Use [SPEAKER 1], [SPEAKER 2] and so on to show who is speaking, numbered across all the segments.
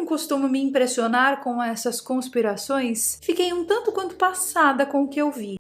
[SPEAKER 1] não costumo me impressionar com essas conspirações, fiquei um tanto quanto passada com o que eu vi.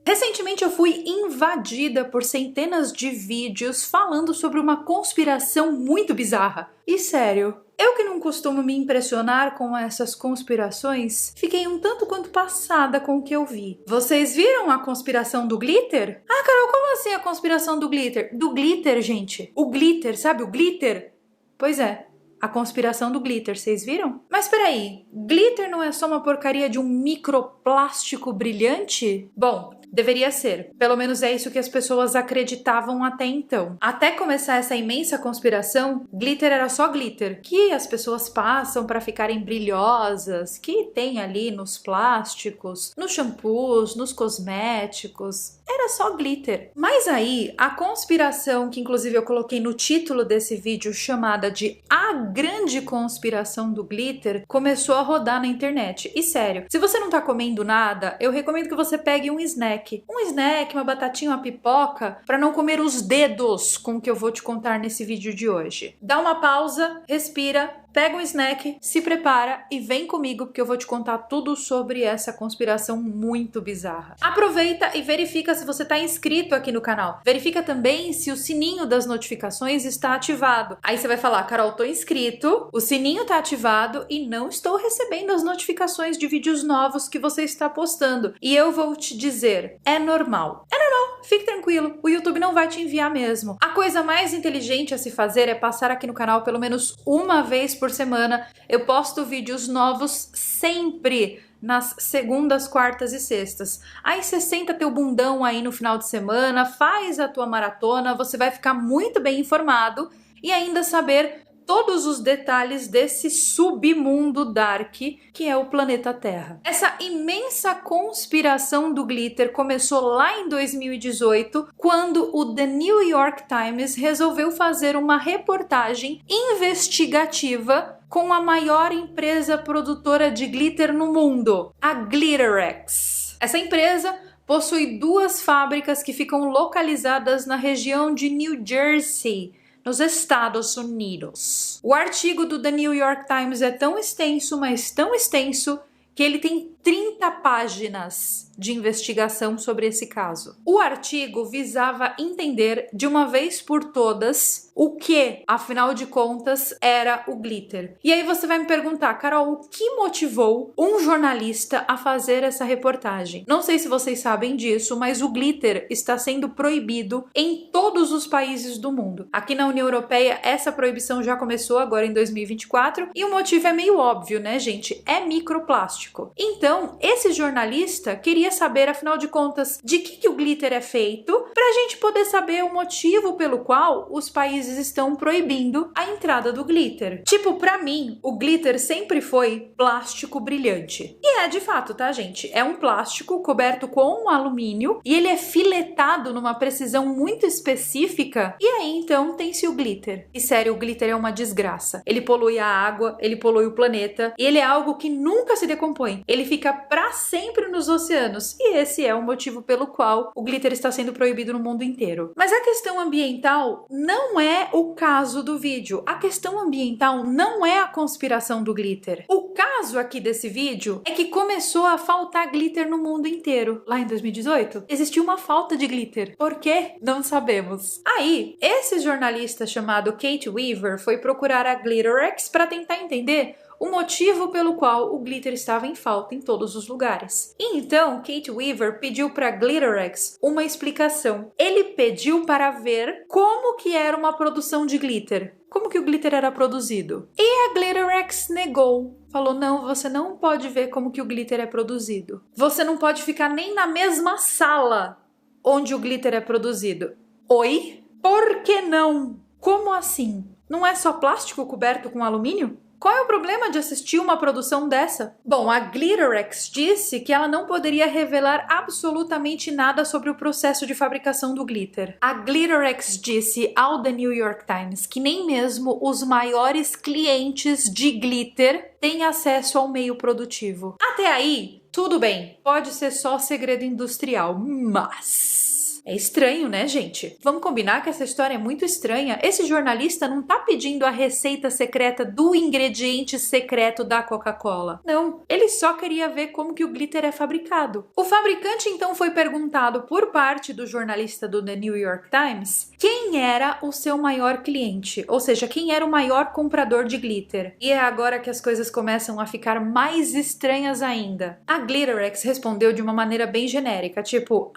[SPEAKER 1] Recentemente eu fui invadida por centenas de vídeos falando sobre uma conspiração muito bizarra. E sério, eu que não costumo me impressionar com essas conspirações, fiquei um tanto quanto passada com o que eu vi. Vocês viram a conspiração do glitter? Ah, Carol, como assim a conspiração do glitter? Do glitter, gente. O glitter, sabe o glitter? Pois é. A conspiração do glitter, vocês viram? Mas peraí, glitter não é só uma porcaria de um microplástico brilhante? Bom, deveria ser. Pelo menos é isso que as pessoas acreditavam até então. Até começar essa imensa conspiração, glitter era só glitter, que as pessoas passam para ficarem brilhosas, que tem ali nos plásticos, nos shampoos, nos cosméticos. Era só glitter. Mas aí, a conspiração, que inclusive eu coloquei no título desse vídeo, chamada de A Grande Conspiração do Glitter, começou a rodar na internet. E sério, se você não tá comendo nada, eu recomendo que você pegue um snack. Um snack, uma batatinha, uma pipoca, para não comer os dedos com o que eu vou te contar nesse vídeo de hoje. Dá uma pausa, respira, pega um snack, se prepara e vem comigo porque eu vou te contar tudo sobre essa conspiração muito bizarra. Aproveita e verifica se você está inscrito aqui no canal. Verifica também se o sininho das notificações está ativado. Aí você vai falar, Carol, tô inscrito, o sininho está ativado e não estou recebendo as notificações de vídeos novos que você está postando. E eu vou te dizer, é normal. É normal, fique tranquilo, o YouTube não vai te enviar mesmo. A coisa mais inteligente a se fazer é passar aqui no canal pelo menos uma vez por semana. Eu posto vídeos novos sempre nas segundas, quartas e sextas. Aí você senta teu bundão aí no final de semana, faz a tua maratona, você vai ficar muito bem informado e ainda saber todos os detalhes desse submundo dark que é o planeta Terra. Essa imensa conspiração do glitter começou lá em 2018, quando o The New York Times resolveu fazer uma reportagem investigativa com a maior empresa produtora de glitter no mundo, a Glitterex. Essa empresa possui duas fábricas que ficam localizadas na região de New Jersey, nos Estados Unidos. O artigo do The New York Times é tão extenso, mas tão extenso, que ele tem 30 páginas de investigação sobre esse caso. O artigo visava entender de uma vez por todas o que, afinal de contas, era o glitter. E aí você vai me perguntar, Carol, o que motivou um jornalista a fazer essa reportagem? Não sei se vocês sabem disso, mas o glitter está sendo proibido em todos os países do mundo. Aqui na União Europeia, essa proibição já começou agora em 2024 e o motivo é meio óbvio, né, gente? É microplástico. Então, esse jornalista queria saber, afinal de contas, de que o glitter é feito, para a gente poder saber o motivo pelo qual os países estão proibindo a entrada do glitter. Tipo, pra mim, o glitter sempre foi plástico brilhante. E é de fato, tá, gente? É um plástico coberto com alumínio e ele é filetado numa precisão muito específica e aí, então, tem-se o glitter. E sério, o glitter é uma desgraça. Ele polui a água, ele polui o planeta e ele é algo que nunca se decompõe. Ele fica pra sempre nos oceanos e esse é o motivo pelo qual o glitter está sendo proibido no mundo inteiro. Mas a questão ambiental não é o caso do vídeo. A questão ambiental não é a conspiração do glitter. O caso aqui desse vídeo é que começou a faltar glitter no mundo inteiro. Lá em 2018, existiu uma falta de glitter. Por quê? Não sabemos. Aí, esse jornalista chamado Kate Weaver foi procurar a Glitterex para tentar entender o motivo pelo qual o glitter estava em falta em todos os lugares. E então, Kate Weaver pediu para Glitterex uma explicação. Ele pediu para ver como que era uma produção de glitter. Como que o glitter era produzido? E a Glitterex negou. Falou, não, você não pode ver como que o glitter é produzido. Você não pode ficar nem na mesma sala onde o glitter é produzido. Oi? Por que não? Como assim? Não é só plástico coberto com alumínio? Qual é o problema de assistir uma produção dessa? Bom, a Glitterex disse que ela não poderia revelar absolutamente nada sobre o processo de fabricação do glitter. A Glitterex disse ao The New York Times que nem mesmo os maiores clientes de glitter têm acesso ao meio produtivo. Até aí, tudo bem, pode ser só segredo industrial, mas É estranho, né, gente? Vamos combinar que essa história é muito estranha. Esse jornalista não tá pedindo a receita secreta do ingrediente secreto da Coca-Cola. Não, ele só queria ver como que o glitter é fabricado. O fabricante então foi perguntado por parte do jornalista do The New York Times quem era o seu maior cliente, ou seja, quem era o maior comprador de glitter. E é agora que as coisas começam a ficar mais estranhas ainda. A Glitterex respondeu de uma maneira bem genérica, tipo,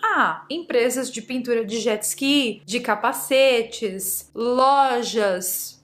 [SPEAKER 1] empresas de pintura de jet ski, de capacetes, lojas.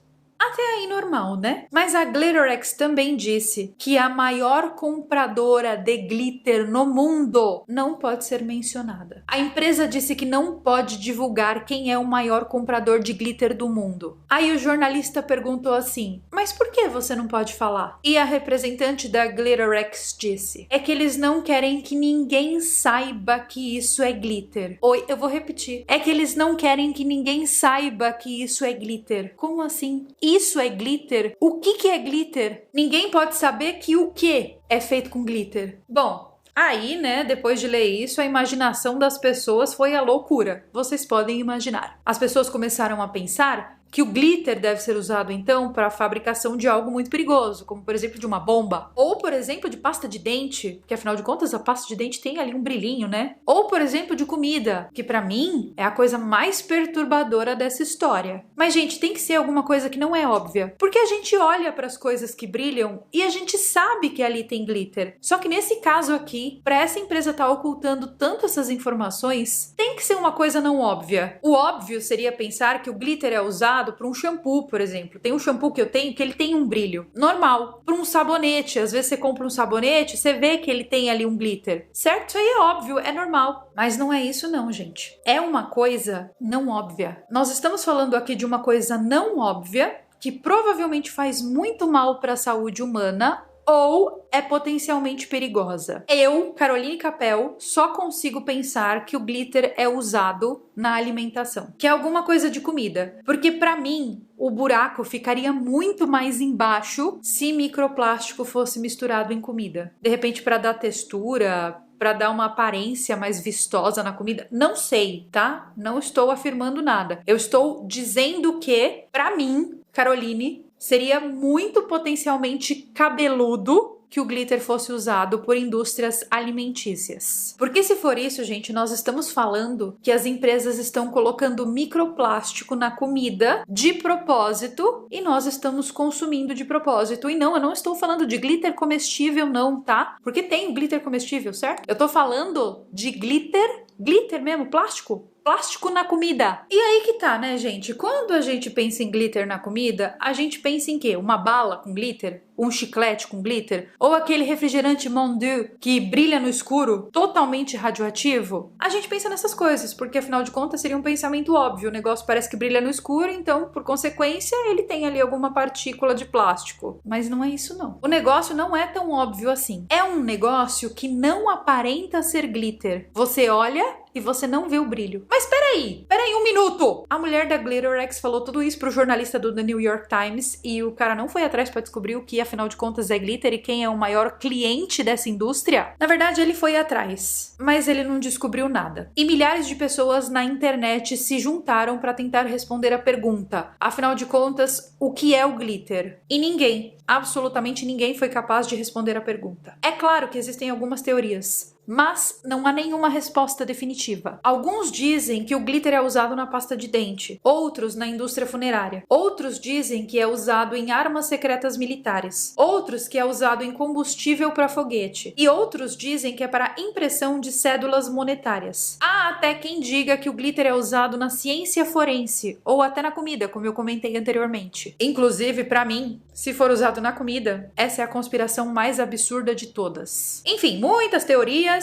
[SPEAKER 1] Até aí normal, né? Mas a Glitterex também disse que a maior compradora de glitter no mundo não pode ser mencionada. A empresa disse que não pode divulgar quem é o maior comprador de glitter do mundo. Aí o jornalista perguntou assim, mas por que você não pode falar? E a representante da Glitterex disse, é que eles não querem que ninguém saiba que isso é glitter. Oi, eu vou repetir. É que eles não querem que ninguém saiba que isso é glitter. Como assim? Isso é glitter? O que é glitter? Ninguém pode saber que o que é feito com glitter. Bom, aí, né, depois de ler isso, a imaginação das pessoas foi a loucura. Vocês podem imaginar. As pessoas começaram a pensar que o glitter deve ser usado, então, para a fabricação de algo muito perigoso, como, por exemplo, de uma bomba. Ou, por exemplo, de pasta de dente, porque, afinal de contas, a pasta de dente tem ali um brilhinho, né? Ou, por exemplo, de comida, que, para mim, é a coisa mais perturbadora dessa história. Mas, gente, tem que ser alguma coisa que não é óbvia. Porque a gente olha para as coisas que brilham e a gente sabe que ali tem glitter. Só que, nesse caso aqui, para essa empresa estar ocultando tanto essas informações, tem que ser uma coisa não óbvia. O óbvio seria pensar que o glitter é usado para um shampoo, por exemplo. Tem um shampoo que eu tenho que ele tem um brilho normal. Para um sabonete, às vezes você compra um sabonete, você vê que ele tem ali um glitter, certo? Isso aí é óbvio, é normal. Mas não é isso não, gente. É uma coisa não óbvia. Nós estamos falando aqui de uma coisa não óbvia que provavelmente faz muito mal para a saúde humana ou é potencialmente perigosa. Eu, Caroline Capel, só consigo pensar que o glitter é usado na alimentação, que é alguma coisa de comida, porque para mim o buraco ficaria muito mais embaixo se microplástico fosse misturado em comida. De repente, para dar textura, para dar uma aparência mais vistosa na comida, não sei, tá? Não estou afirmando nada. Eu estou dizendo que, para mim, Caroline, seria muito potencialmente cabeludo que o glitter fosse usado por indústrias alimentícias. Porque se for isso, gente, nós estamos falando que as empresas estão colocando microplástico na comida de propósito e nós estamos consumindo de propósito. E não, eu não estou falando de glitter comestível não, tá? Porque tem o glitter comestível, certo? Eu tô falando de glitter mesmo, plástico. Plástico na comida. E aí que tá, né, gente? Quando a gente pensa em glitter na comida, a gente pensa em quê? Uma bala com glitter? Um chiclete com glitter? Ou aquele refrigerante Mondiu que brilha no escuro, totalmente radioativo? A gente pensa nessas coisas, porque afinal de contas seria um pensamento óbvio. O negócio parece que brilha no escuro, então, por consequência, ele tem ali alguma partícula de plástico. Mas não é isso, não. O negócio não é tão óbvio assim. É um negócio que não aparenta ser glitter. Você olha e você não vê o brilho. Mas peraí um minuto! A mulher da Glitterex falou tudo isso pro jornalista do The New York Times e o cara não foi atrás pra descobrir o que afinal de contas é glitter e quem é o maior cliente dessa indústria. Na verdade, ele foi atrás, mas ele não descobriu nada. E milhares de pessoas na internet se juntaram pra tentar responder a pergunta. Afinal de contas, o que é o glitter? E ninguém, absolutamente ninguém foi capaz de responder a pergunta. É claro que existem algumas teorias, mas não há nenhuma resposta definitiva. Alguns dizem que o glitter é usado na pasta de dente, outros na indústria funerária. Outros dizem que é usado em armas secretas militares, outros que é usado em combustível para foguete, e outros dizem que é para impressão de cédulas monetárias. Há até quem diga que o glitter é usado na ciência forense, ou até na comida, como eu comentei anteriormente. Inclusive, para mim, se for usado na comida, essa é a conspiração mais absurda de todas. Enfim, muitas teorias,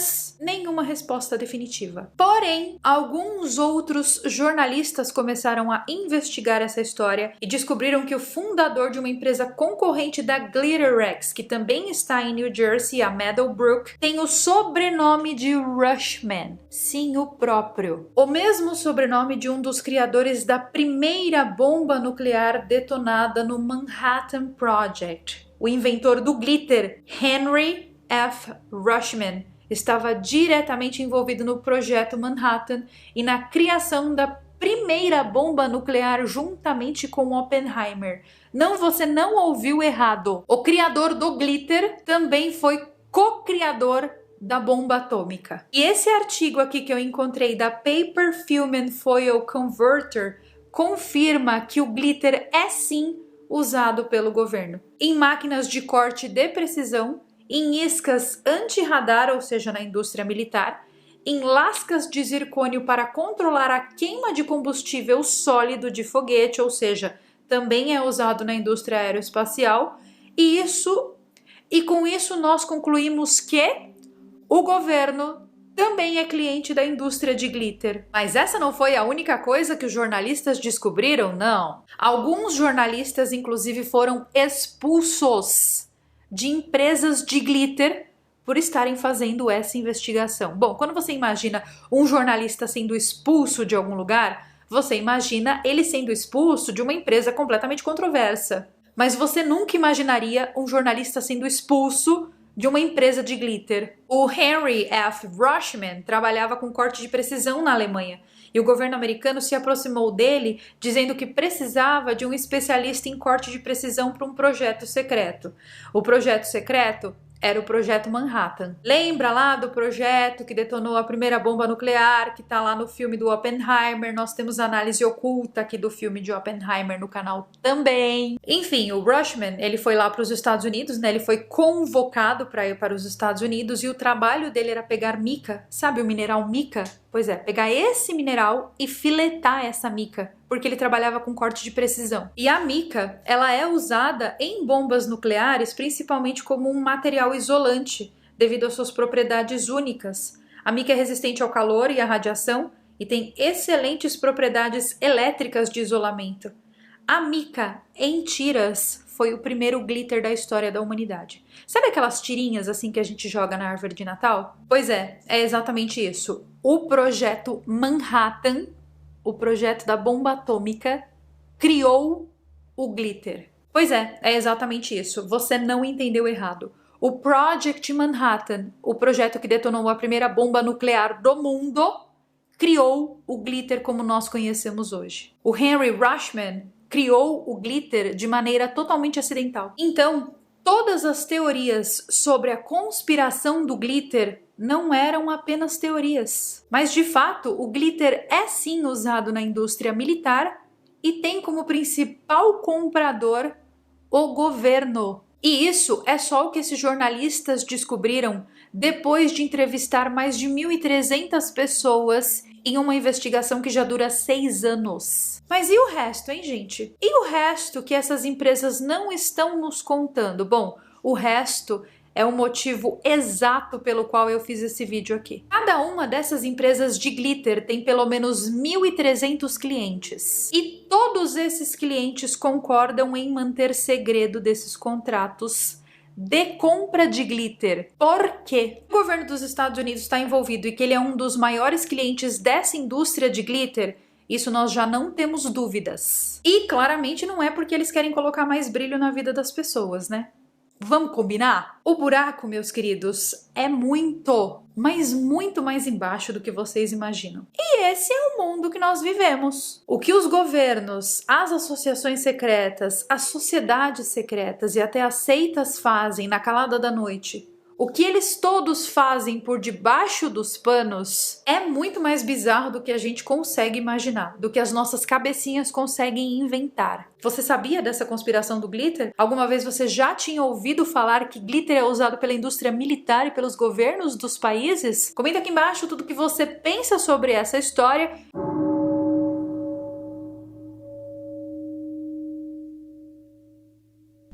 [SPEAKER 1] nenhuma resposta definitiva. Porém, alguns outros jornalistas começaram a investigar essa história e descobriram que o fundador de uma empresa concorrente da Glitterex, que também está em New Jersey, a Meadowbrook, tem o sobrenome de Rushman. Sim, o próprio. O mesmo sobrenome de um dos criadores da primeira bomba nuclear detonada no Manhattan Project. O inventor do glitter, Henry F. Rushman, estava diretamente envolvido no projeto Manhattan e na criação da primeira bomba nuclear juntamente com Oppenheimer. Não, você não ouviu errado. O criador do glitter também foi co-criador da bomba atômica. E esse artigo aqui que eu encontrei da Paper Film and Foil Converter confirma que o glitter é sim usado pelo governo em máquinas de corte de precisão, em iscas anti-radar, ou seja, na indústria militar, em lascas de zircônio para controlar a queima de combustível sólido de foguete, ou seja, também é usado na indústria aeroespacial, e com isso nós concluímos que o governo também é cliente da indústria de glitter. Mas essa não foi a única coisa que os jornalistas descobriram, não. Alguns jornalistas, inclusive, foram expulsos de empresas de glitter por estarem fazendo essa investigação. Bom, quando você imagina um jornalista sendo expulso de algum lugar, você imagina ele sendo expulso de uma empresa completamente controversa. Mas você nunca imaginaria um jornalista sendo expulso de uma empresa de glitter. O Henry F. Rushman trabalhava com corte de precisão na Alemanha e o governo americano se aproximou dele dizendo que precisava de um especialista em corte de precisão para um projeto secreto. O projeto secreto era o projeto Manhattan. Lembra lá do projeto que detonou a primeira bomba nuclear, que tá lá no filme do Oppenheimer? Nós temos análise oculta aqui do filme de Oppenheimer no canal também. Enfim, o Rushman, ele foi lá para os Estados Unidos, né? Ele foi convocado para ir para os Estados Unidos e o trabalho dele era pegar mica. Sabe o mineral mica? Pois é, pegar esse mineral e filetar essa mica, porque ele trabalhava com corte de precisão. E a mica, ela é usada em bombas nucleares principalmente como um material isolante, devido às suas propriedades únicas. A mica é resistente ao calor e à radiação e tem excelentes propriedades elétricas de isolamento. A mica, em tiras, foi o primeiro glitter da história da humanidade. Sabe aquelas tirinhas assim que a gente joga na árvore de Natal? Pois é exatamente isso. O projeto Manhattan, o projeto da bomba atômica, criou o glitter. Pois é exatamente isso. Você não entendeu errado. O Project Manhattan, o projeto que detonou a primeira bomba nuclear do mundo, criou o glitter como nós conhecemos hoje. O Henry Rushman criou o glitter de maneira totalmente acidental. Então, todas as teorias sobre a conspiração do glitter não eram apenas teorias. Mas, de fato, o glitter é sim usado na indústria militar e tem como principal comprador o governo. E isso é só o que esses jornalistas descobriram depois de entrevistar mais de 1.300 pessoas em uma investigação que já dura 6 anos. Mas e o resto, hein, gente? E o resto que essas empresas não estão nos contando? Bom, o resto é o motivo exato pelo qual eu fiz esse vídeo aqui. Cada uma dessas empresas de glitter tem pelo menos 1.300 clientes. E todos esses clientes concordam em manter segredo desses contratos de compra de glitter. Por quê? O governo dos Estados Unidos está envolvido e que ele é um dos maiores clientes dessa indústria de glitter, isso nós já não temos dúvidas. E claramente não é porque eles querem colocar mais brilho na vida das pessoas, né? Vamos combinar? O buraco, meus queridos, é muito, mas muito mais embaixo do que vocês imaginam. E esse é o mundo que nós vivemos. O que os governos, as associações secretas, as sociedades secretas e até as seitas fazem na calada da noite, o que eles todos fazem por debaixo dos panos é muito mais bizarro do que a gente consegue imaginar, do que as nossas cabecinhas conseguem inventar. Você sabia dessa conspiração do glitter? Alguma vez você já tinha ouvido falar que glitter é usado pela indústria militar e pelos governos dos países? Comenta aqui embaixo tudo o que você pensa sobre essa história.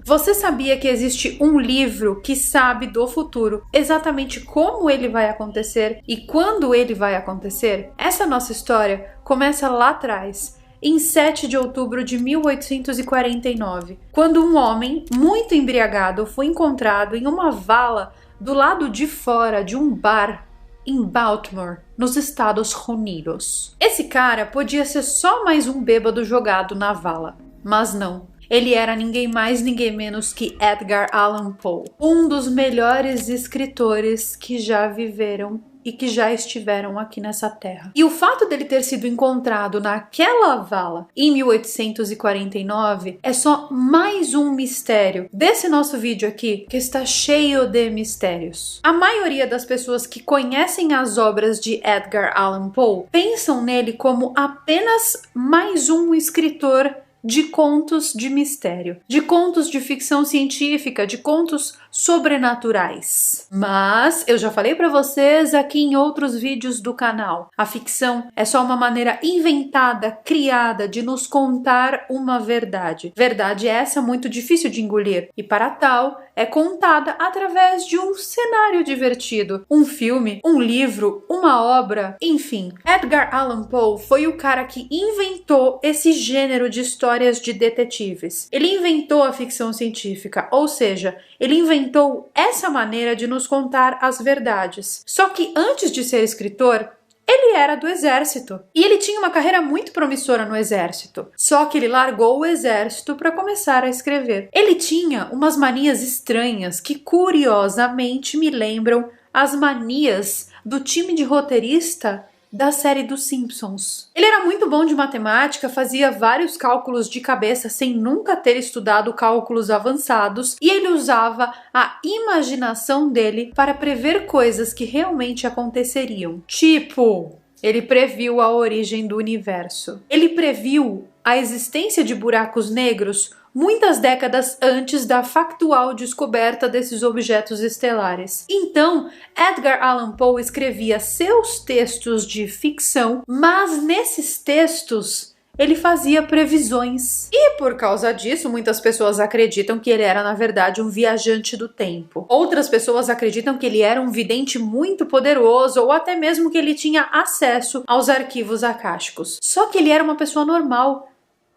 [SPEAKER 1] Você sabia que existe um livro que sabe do futuro, exatamente como ele vai acontecer e quando ele vai acontecer? Essa nossa história começa lá atrás, em 7 de outubro de 1849, quando um homem muito embriagado foi encontrado em uma vala do lado de fora de um bar em Baltimore, nos Estados Unidos. Esse cara podia ser só mais um bêbado jogado na vala, mas não. Ele era ninguém mais, ninguém menos que Edgar Allan Poe, um dos melhores escritores que já viveram e que já estiveram aqui nessa terra. E o fato dele ter sido encontrado naquela vala em 1849 é só mais um mistério desse nosso vídeo aqui, que está cheio de mistérios. A maioria das pessoas que conhecem as obras de Edgar Allan Poe pensam nele como apenas mais um escritor de contos de mistério, de contos de ficção científica, de contos sobrenaturais. Mas eu já falei para vocês aqui em outros vídeos do canal, a ficção é só uma maneira inventada, criada de nos contar uma verdade. Verdade essa muito difícil de engolir e para tal é contada através de um cenário divertido, um filme, um livro, uma obra, enfim. Edgar Allan Poe foi o cara que inventou esse gênero de histórias de detetives. Ele inventou a ficção científica, ou seja, ele inventou essa maneira de nos contar as verdades. Só que antes de ser escritor, ele era do exército. E ele tinha uma carreira muito promissora no exército. Só que ele largou o exército para começar a escrever. Ele tinha umas manias estranhas que, curiosamente, me lembram as manias do time de roteirista da série dos Simpsons. Ele era muito bom de matemática, fazia vários cálculos de cabeça sem nunca ter estudado cálculos avançados e ele usava a imaginação dele para prever coisas que realmente aconteceriam. Tipo, ele previu a origem do universo. Ele previu a existência de buracos negros muitas décadas antes da factual descoberta desses objetos estelares. Então, Edgar Allan Poe escrevia seus textos de ficção, mas nesses textos ele fazia previsões. E por causa disso, muitas pessoas acreditam que ele era, na verdade, um viajante do tempo. Outras pessoas acreditam que ele era um vidente muito poderoso ou até mesmo que ele tinha acesso aos arquivos akáshicos. Só que ele era uma pessoa normal.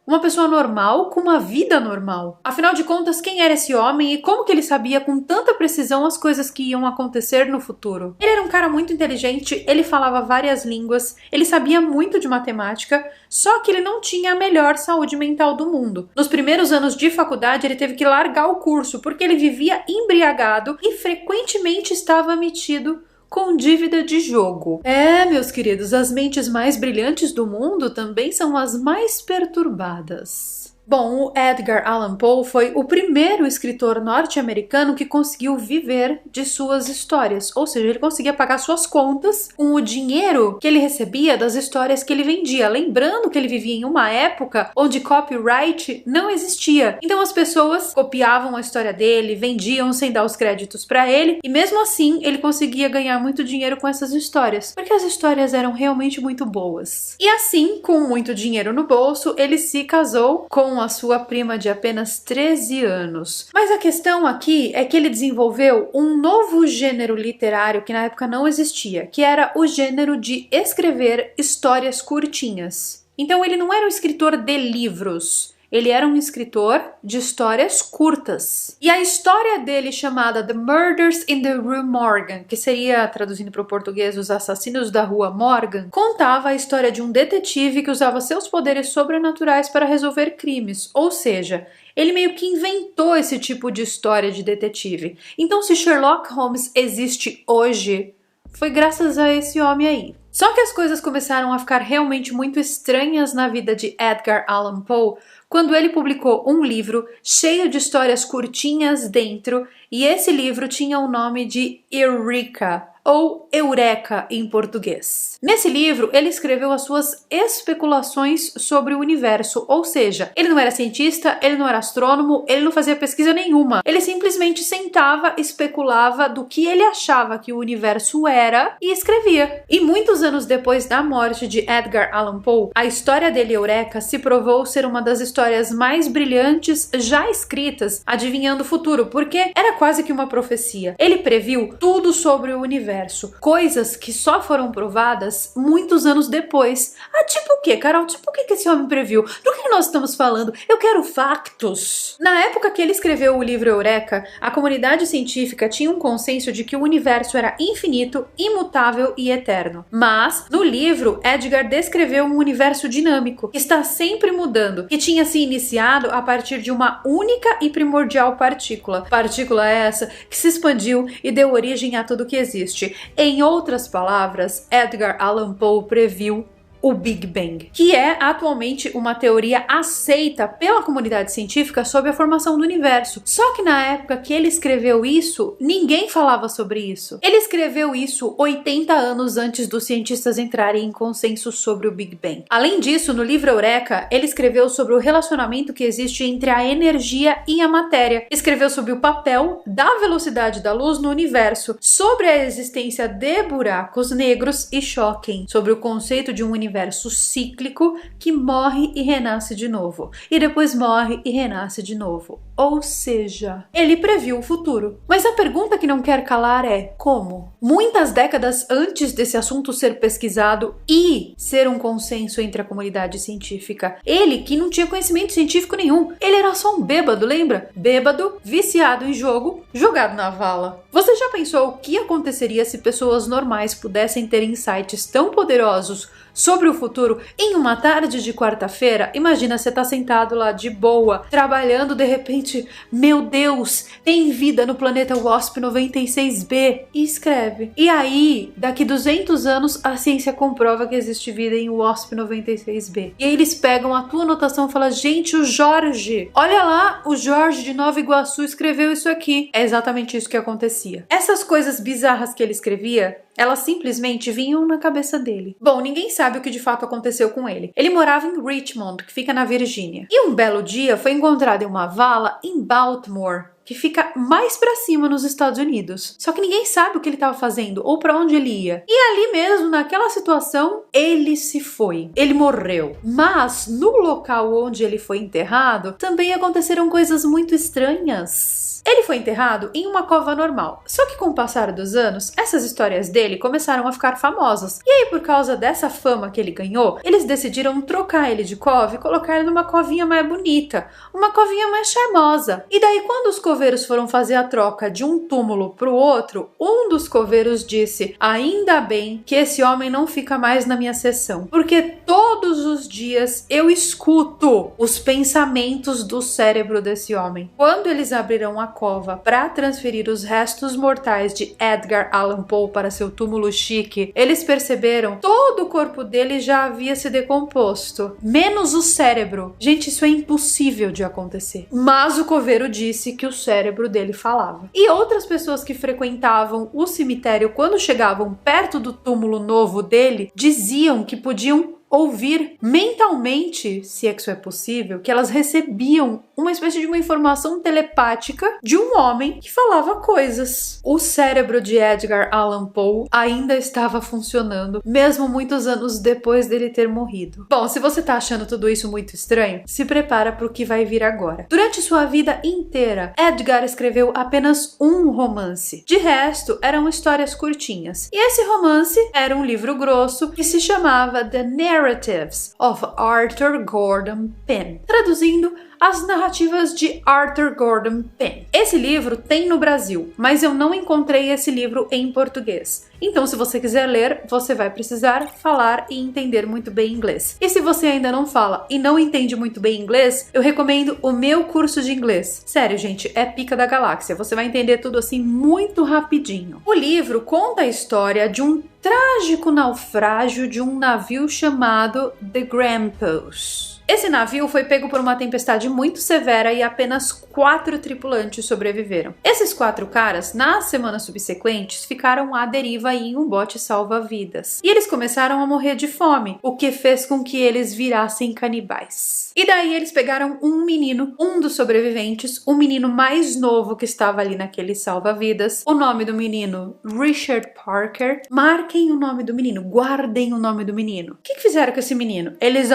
[SPEAKER 1] Uma pessoa normal com uma vida normal. Afinal de contas, quem era esse homem e como que ele sabia com tanta precisão as coisas que iam acontecer no futuro? Ele era um cara muito inteligente, ele falava várias línguas, ele sabia muito de matemática, só que ele não tinha a melhor saúde mental do mundo. Nos primeiros anos de faculdade, ele teve que largar o curso porque ele vivia embriagado e frequentemente estava metido com dívida de jogo. É, meus queridos, as mentes mais brilhantes do mundo também são as mais perturbadas. Bom, o Edgar Allan Poe foi o primeiro escritor norte-americano que conseguiu viver de suas histórias, ou seja, ele conseguia pagar suas contas com o dinheiro que ele recebia das histórias que ele vendia. Lembrando que ele vivia em uma época onde copyright não existia. Então as pessoas copiavam a história dele, vendiam sem dar os créditos para ele, e mesmo assim ele conseguia ganhar muito dinheiro com essas histórias, porque as histórias eram realmente muito boas. E assim, com muito dinheiro no bolso, ele se casou com a sua prima de apenas 13 anos. Mas a questão aqui é que ele desenvolveu um novo gênero literário que na época não existia, que era o gênero de escrever histórias curtinhas. Então ele não era um escritor de livros, ele era um escritor de histórias curtas. E a história dele, chamada The Murders in the Rue Morgan, que seria, traduzindo para o português, Os Assassinos da Rua Morgan, contava a história de um detetive que usava seus poderes sobrenaturais para resolver crimes. Ou seja, ele meio que inventou esse tipo de história de detetive. Então, se Sherlock Holmes existe hoje, foi graças a esse homem aí. Só que as coisas começaram a ficar realmente muito estranhas na vida de Edgar Allan Poe quando ele publicou um livro cheio de histórias curtinhas dentro, e esse livro tinha o nome de Eureka, ou Eureka em português. Nesse livro, ele escreveu as suas especulações sobre o universo, ou seja, ele não era cientista, ele não era astrônomo, ele não fazia pesquisa nenhuma. Ele simplesmente sentava, especulava do que ele achava que o universo era e escrevia. E muitos anos depois da morte de Edgar Allan Poe, a história dele, Eureka, se provou ser uma das histórias mais brilhantes já escritas, adivinhando o futuro, porque era quase que uma profecia. Ele previu tudo sobre o universo. universo, coisas que só foram provadas muitos anos depois. Ah, tipo o quê, Carol? Tipo o que esse homem previu? Do que nós estamos falando? Eu quero factos! Na época que ele escreveu o livro Eureka, a comunidade científica tinha um consenso de que o universo era infinito, imutável e eterno. Mas, no livro, Edgar descreveu um universo dinâmico, que está sempre mudando, que tinha se iniciado a partir de uma única e primordial partícula. Partícula essa que se expandiu e deu origem a tudo que existe. Em outras palavras, Edgar Allan Poe previu o Big Bang, que é atualmente uma teoria aceita pela comunidade científica sobre a formação do universo. Só que na época que ele escreveu isso, ninguém falava sobre isso. Ele escreveu isso 80 anos antes dos cientistas entrarem em consenso sobre o Big Bang. Além disso, no livro Eureka, ele escreveu sobre o relacionamento que existe entre a energia e a matéria. Escreveu sobre o papel da velocidade da luz no universo, sobre a existência de buracos negros e Shocking, sobre o conceito de um universo cíclico que morre e renasce de novo, e depois morre e renasce de novo. Ou seja, ele previu o futuro. Mas a pergunta que não quer calar é: como? Muitas décadas antes desse assunto ser pesquisado e ser um consenso entre a comunidade científica, ele, que não tinha conhecimento científico nenhum, ele era só um bêbado, lembra? Bêbado, viciado em jogo, jogado na vala. Você já pensou o que aconteceria se pessoas normais pudessem ter insights tão poderosos sobre o futuro em uma tarde de quarta-feira? Imagina, você tá sentado lá de boa, trabalhando, de repente, meu Deus, tem vida no planeta WASP 96b, e escreve. E aí, daqui 200 anos, a ciência comprova que existe vida em WASP 96b. E aí eles pegam a tua anotação e falam: gente, o Jorge, olha lá, o Jorge de Nova Iguaçu escreveu isso aqui. É exatamente isso que acontecia. Essas coisas bizarras que ele escrevia, elas simplesmente vinham na cabeça dele. Bom, ninguém sabe o que de fato aconteceu com ele. Ele morava em Richmond, que fica na Virgínia. E um belo dia foi encontrado em uma vala em Baltimore, que fica mais pra cima nos Estados Unidos. Só que ninguém sabe o que ele estava fazendo ou pra onde ele ia. E ali mesmo, naquela situação, ele se foi. Ele morreu. Mas no local onde ele foi enterrado, também aconteceram coisas muito estranhas. Ele foi enterrado em uma cova normal. Só que com o passar dos anos, essas histórias dele começaram a ficar famosas. E aí, por causa dessa fama que ele ganhou, eles decidiram trocar ele de cova e colocar ele numa covinha mais bonita, uma covinha mais charmosa. E daí, quando os coveiros foram fazer a troca de um túmulo pro outro, um dos coveiros disse: ainda bem que esse homem não fica mais na minha seção, porque todos os dias eu escuto os pensamentos do cérebro desse homem. Quando eles abriram a cova para transferir os restos mortais de Edgar Allan Poe para seu túmulo chique, eles perceberam que todo o corpo dele já havia se decomposto, menos o cérebro. Gente, isso é impossível de acontecer. Mas o coveiro disse que o cérebro dele falava. E outras pessoas que frequentavam o cemitério, quando chegavam perto do túmulo novo dele, diziam que podiam ouvir mentalmente, se é que isso é possível, que elas recebiam uma espécie de uma informação telepática de um homem que falava coisas. O cérebro de Edgar Allan Poe ainda estava funcionando, mesmo muitos anos depois dele ter morrido. Bom, se você tá achando tudo isso muito estranho, se prepara para o que vai vir agora. Durante sua vida inteira, Edgar escreveu apenas um romance. De resto, eram histórias curtinhas. E esse romance era um livro grosso que se chamava The Narratives of Arthur Gordon Pym. Traduzindo, As Narrativas de Arthur Gordon Pym. Esse livro tem no Brasil, mas eu não encontrei esse livro em português. Então, se você quiser ler, você vai precisar falar e entender muito bem inglês. E se você ainda não fala e não entende muito bem inglês, eu recomendo o meu curso de inglês. Sério, gente, é pica da galáxia. Você vai entender tudo assim muito rapidinho. O livro conta a história de um trágico naufrágio de um navio chamado The Grampus. Esse navio foi pego por uma tempestade muito severa e apenas 4 tripulantes sobreviveram. Esses 4 caras, nas semanas subsequentes, ficaram à deriva em um bote salva-vidas. E eles começaram a morrer de fome, o que fez com que eles virassem canibais. E daí eles pegaram um menino, um dos sobreviventes, o menino mais novo que estava ali naquele salva-vidas. O nome do menino, Richard Parker. Marquem o nome do menino, guardem o nome do menino. O que fizeram com esse menino? Eles,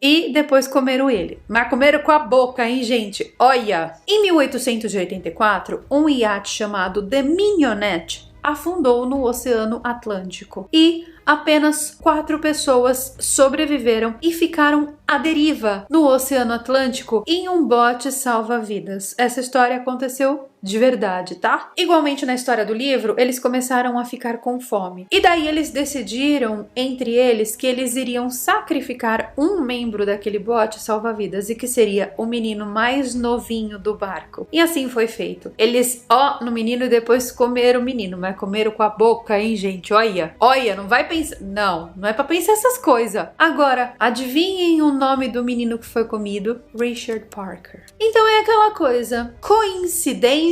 [SPEAKER 1] e depois comeram ele. Mas comeram com a boca, hein, gente? Olha! Em 1884, um iate chamado The Mignonette afundou no Oceano Atlântico. E apenas 4 pessoas sobreviveram e ficaram à deriva no Oceano Atlântico em um bote salva-vidas. Essa história aconteceu de verdade, tá? Igualmente na história do livro, eles começaram a ficar com fome. E daí eles decidiram, entre eles, que eles iriam sacrificar um membro daquele bote salva-vidas e que seria o menino mais novinho do barco. E assim foi feito. Eles, no menino e depois comeram o menino, mas comeram com a boca, hein, gente? Olha, não vai pensar... Não é pra pensar essas coisas. Agora, adivinhem o nome do menino que foi comido? Richard Parker. Então é aquela coisa. Coincidência?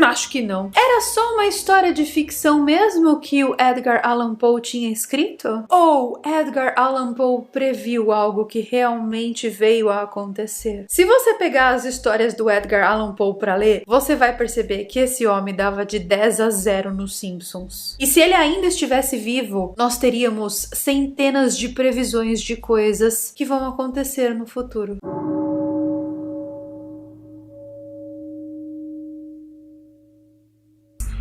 [SPEAKER 1] Acho que não. Era só uma história de ficção mesmo que o Edgar Allan Poe tinha escrito? Ou Edgar Allan Poe previu algo que realmente veio a acontecer? Se você pegar as histórias do Edgar Allan Poe pra ler, você vai perceber que esse homem dava de 10-0 nos Simpsons. E se ele ainda estivesse vivo, nós teríamos centenas de previsões de coisas que vão acontecer no futuro.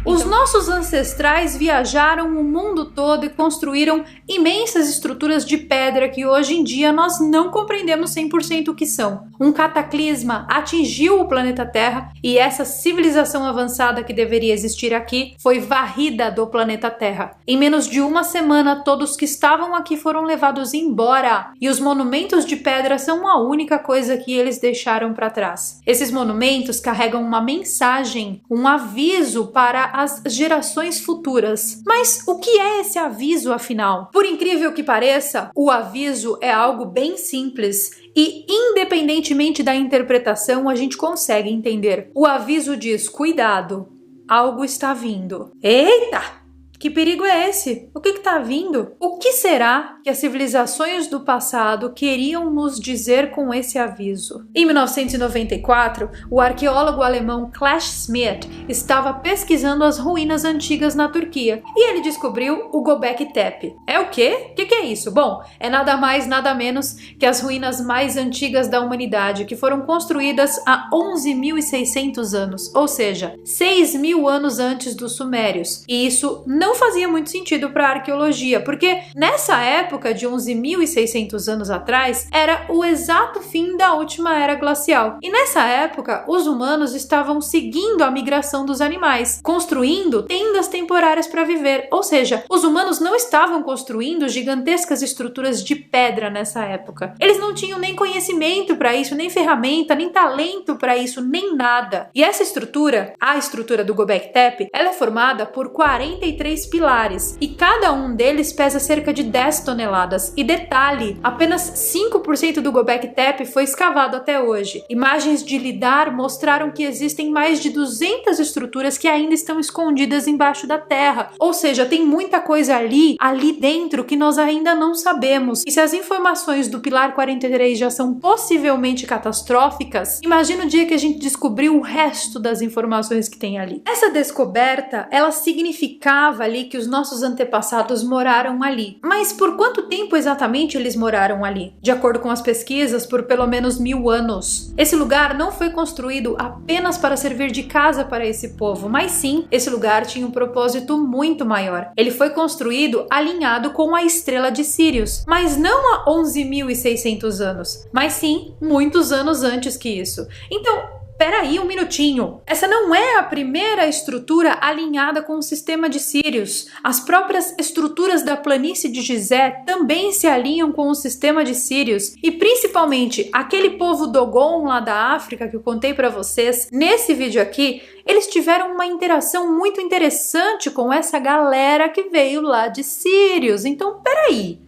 [SPEAKER 1] Os nossos ancestrais viajaram o mundo todo e construíram imensas estruturas de pedra que hoje em dia nós não compreendemos 100% o que são. Um cataclisma atingiu o planeta Terra e essa civilização avançada que deveria existir aqui foi varrida do planeta Terra. Em menos de uma semana, todos que estavam aqui foram levados embora e os monumentos de pedra são a única coisa que eles deixaram para trás. Esses monumentos carregam uma mensagem, um aviso para as gerações futuras. Mas o que é esse aviso, afinal? Por incrível que pareça, o aviso é algo bem simples e, independentemente da interpretação, a gente consegue entender. O aviso diz: cuidado, algo está vindo. Eita! Que perigo é esse? O que está vindo? O que será que as civilizações do passado queriam nos dizer com esse aviso? Em 1994, o arqueólogo alemão Klaus Schmidt estava pesquisando as ruínas antigas na Turquia e ele descobriu o Göbekli Tepe. É o quê? O que é isso? Bom, é nada mais, nada menos que as ruínas mais antigas da humanidade, que foram construídas há 11.600 anos, ou seja, 6.000 anos antes dos sumérios. E isso não fazia muito sentido para a arqueologia, porque nessa época de 11.600 anos atrás, era o exato fim da última era glacial. E nessa época, os humanos estavam seguindo a migração dos animais, construindo tendas temporárias para viver. Ou seja, os humanos não estavam construindo gigantescas estruturas de pedra nessa época. Eles não tinham nem conhecimento para isso, nem ferramenta, nem talento para isso, nem nada. E essa estrutura, a estrutura do Göbekli Tepe, ela é formada por 43 pilares e cada um deles pesa cerca de 10 toneladas. E detalhe, apenas 5% do Göbekli Tepe foi escavado até hoje. Imagens de lidar mostraram que existem mais de 200 estruturas que ainda estão escondidas embaixo da terra. Ou seja, tem muita coisa ali dentro que nós ainda não sabemos. E se as informações do pilar 43 já são possivelmente catastróficas, imagina o dia que a gente descobriu o resto das informações que tem ali. Essa descoberta, ela significava ali que os nossos antepassados moraram ali. Mas por quanto tempo exatamente eles moraram ali? De acordo com as pesquisas, por pelo menos 1000 anos. Esse lugar não foi construído apenas para servir de casa para esse povo, mas sim, esse lugar tinha um propósito muito maior. Ele foi construído alinhado com a estrela de Sírius, mas não há 11.600 anos, mas sim, muitos anos antes que isso. Então, peraí um minutinho. Essa não é a primeira estrutura alinhada com o sistema de Sírius. As próprias estruturas da planície de Gizé também se alinham com o sistema de Sírius. E principalmente aquele povo Dogon lá da África que eu contei pra vocês nesse vídeo aqui, eles tiveram uma interação muito interessante com essa galera que veio lá de Sírius. Então, peraí.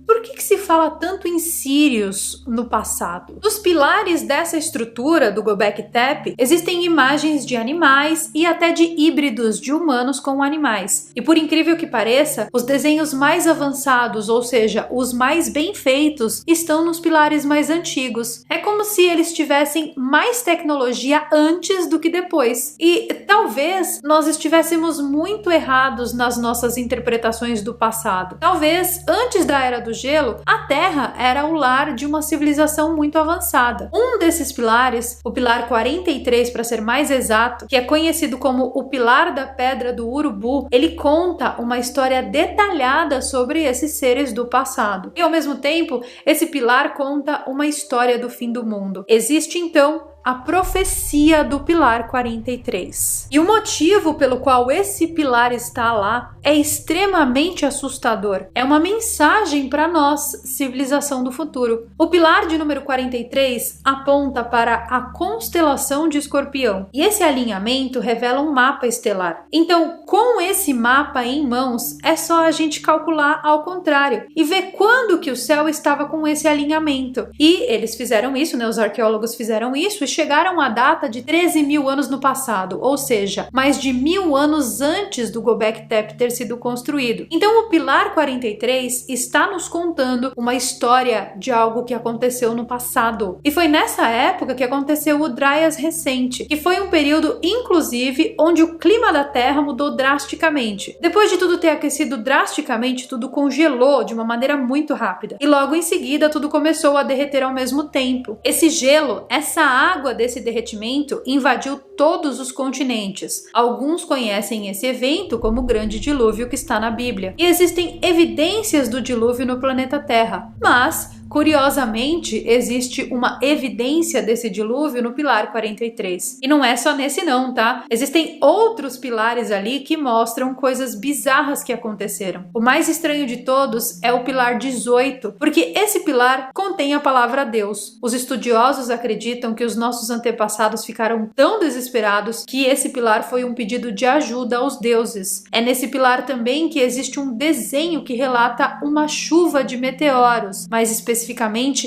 [SPEAKER 1] Por que se fala tanto em Sírios no passado? Nos pilares dessa estrutura do Göbekli Tepe existem imagens de animais e até de híbridos de humanos com animais. E por incrível que pareça, os desenhos mais avançados, ou seja, os mais bem feitos, estão nos pilares mais antigos. É como se eles tivessem mais tecnologia antes do que depois. E talvez nós estivéssemos muito errados nas nossas interpretações do passado. Talvez antes da Era do gelo, a Terra era o lar de uma civilização muito avançada. Um desses pilares, o pilar 43 para ser mais exato, que é conhecido como o pilar da Pedra do Urubu, ele conta uma história detalhada sobre esses seres do passado. E ao mesmo tempo, esse pilar conta uma história do fim do mundo. Existe então a profecia do pilar 43. E o motivo pelo qual esse pilar está lá é extremamente assustador. É uma mensagem para nós, civilização do futuro. O pilar de número 43 aponta para a constelação de Escorpião. E esse alinhamento revela um mapa estelar. Então, com esse mapa em mãos, é só a gente calcular ao contrário e ver quando que o céu estava com esse alinhamento. E eles fizeram isso, né? Os arqueólogos fizeram isso e chegaram à data de 13 mil anos no passado, ou seja, mais de 1000 anos antes do Göbekli Tepe ter sido construído. Então o pilar 43 está nos contando uma história de algo que aconteceu no passado. E foi nessa época que aconteceu o Dryas recente, que foi um período, inclusive, onde o clima da Terra mudou drasticamente. Depois de tudo ter aquecido drasticamente, tudo congelou de uma maneira muito rápida. E logo em seguida, tudo começou a derreter ao mesmo tempo. Esse gelo, essa água desse derretimento invadiu todos os continentes. Alguns conhecem esse evento como o Grande Dilúvio que está na Bíblia. E existem evidências do dilúvio no planeta Terra, mas curiosamente, existe uma evidência desse dilúvio no pilar 43. E não é só nesse não, tá? Existem outros pilares ali que mostram coisas bizarras que aconteceram. O mais estranho de todos é o pilar 18, porque esse pilar contém a palavra Deus. Os estudiosos acreditam que os nossos antepassados ficaram tão desesperados que esse pilar foi um pedido de ajuda aos deuses. É nesse pilar também que existe um desenho que relata uma chuva de meteoros, mais especificamente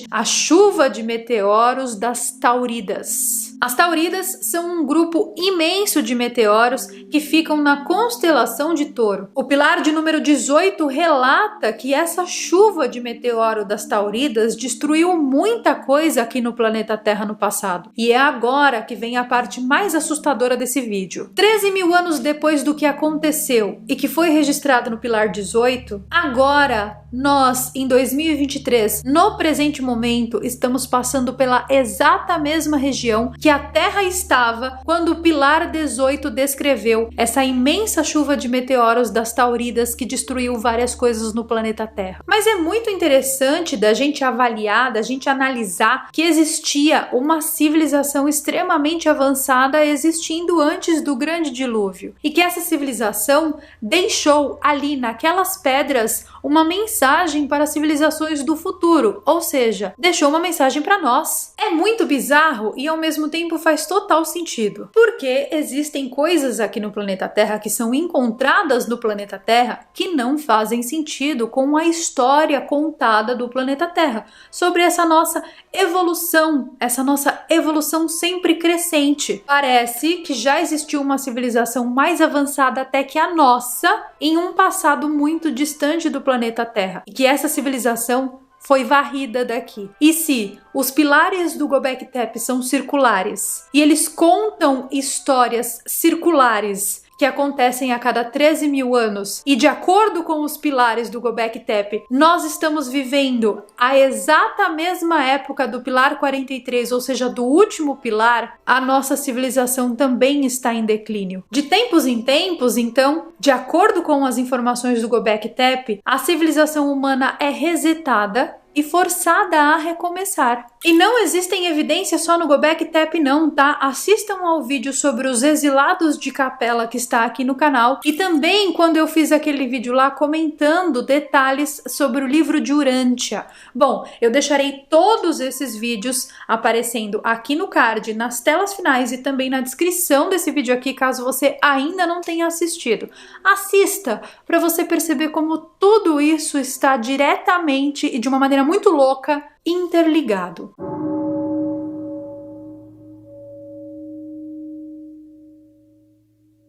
[SPEAKER 1] a chuva de meteoros das Tauridas. As Tauridas são um grupo imenso de meteoros que ficam na constelação de Touro. O pilar de número 18 relata que essa chuva de meteoro das Tauridas destruiu muita coisa aqui no planeta Terra no passado. E é agora que vem a parte mais assustadora desse vídeo. 13 mil anos depois do que aconteceu e que foi registrado no pilar 18, agora nós, em 2023, no presente momento, estamos passando pela exata mesma região que a Terra estava quando o pilar 18 descreveu essa imensa chuva de meteoros das Tauridas que destruiu várias coisas no planeta Terra. Mas é muito interessante da gente avaliar, da gente analisar que existia uma civilização extremamente avançada existindo antes do Grande Dilúvio e que essa civilização deixou ali naquelas pedras uma mensagem para as civilizações do futuro, ou seja, deixou uma mensagem para nós. É muito bizarro e ao mesmo tempo faz total sentido, porque existem coisas aqui no planeta Terra que são encontradas no planeta Terra que não fazem sentido com a história contada do planeta Terra, sobre essa nossa evolução sempre crescente. Parece que já existiu uma civilização mais avançada até que a nossa em um passado muito distante do planeta Terra, e que essa civilização foi varrida daqui. E se os pilares do Göbekli Tepe são circulares e eles contam histórias circulares que acontecem a cada 13 mil anos, e de acordo com os pilares do Göbekli Tepe, nós estamos vivendo a exata mesma época do pilar 43, ou seja, do último pilar, a nossa civilização também está em declínio. De tempos em tempos, então, de acordo com as informações do Göbekli Tepe, a civilização humana é resetada e forçada a recomeçar. E não existem evidências só no Göbekli Tepe não, tá? Assistam ao vídeo sobre os exilados de Capela que está aqui no canal, e também quando eu fiz aquele vídeo lá comentando detalhes sobre o livro de Urântia. Bom, eu deixarei todos esses vídeos aparecendo aqui no card, nas telas finais e também na descrição desse vídeo aqui, caso você ainda não tenha assistido. Assista para você perceber como tudo isso está diretamente e de uma maneira muito louca, interligado.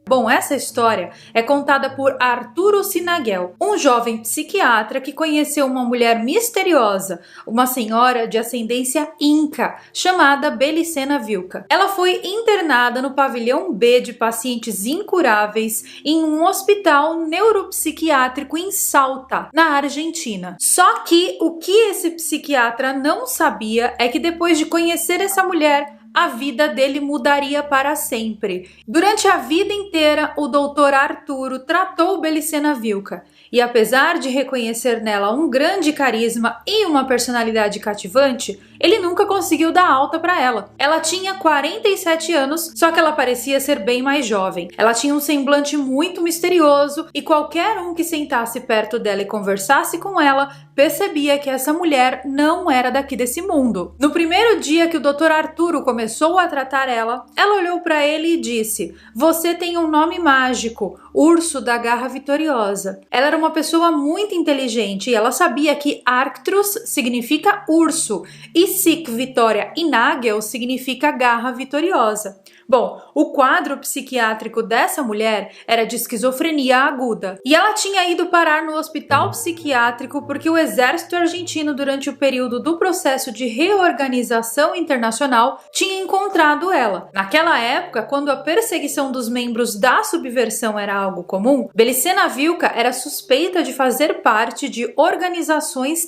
[SPEAKER 1] Bom, Bom, essa história é contada por Arturo Sinagel, um jovem psiquiatra que conheceu uma mulher misteriosa, uma senhora de ascendência inca, chamada Belicena Vilca. Ela foi internada no pavilhão B de pacientes incuráveis em um hospital neuropsiquiátrico em Salta, na Argentina. Só que o que esse psiquiatra não sabia é que depois de conhecer essa mulher, a vida dele mudaria para sempre. Durante a vida inteira, o Dr. Arturo tratou Belicena Vilca e, apesar de reconhecer nela um grande carisma e uma personalidade cativante, ele nunca conseguiu dar alta para ela. Ela tinha 47 anos, só que ela parecia ser bem mais jovem. Ela tinha um semblante muito misterioso e qualquer um que sentasse perto dela e conversasse com ela percebia que essa mulher não era daqui desse mundo. No primeiro dia que o Dr. Arturo começou a tratar ela, ela olhou para ele e disse: "Você tem um nome mágico, Urso da Garra Vitoriosa." Ela era uma pessoa muito inteligente e ela sabia que Arcturus significa urso e Sic Vitória e Nagel significa garra vitoriosa. Bom, o quadro psiquiátrico dessa mulher era de esquizofrenia aguda. E ela tinha ido parar no hospital psiquiátrico porque o exército argentino, durante o período do processo de reorganização internacional, tinha encontrado ela. Naquela época, quando a perseguição dos membros da subversão era algo comum, Belicena Vilca era suspeita de fazer parte de organizações.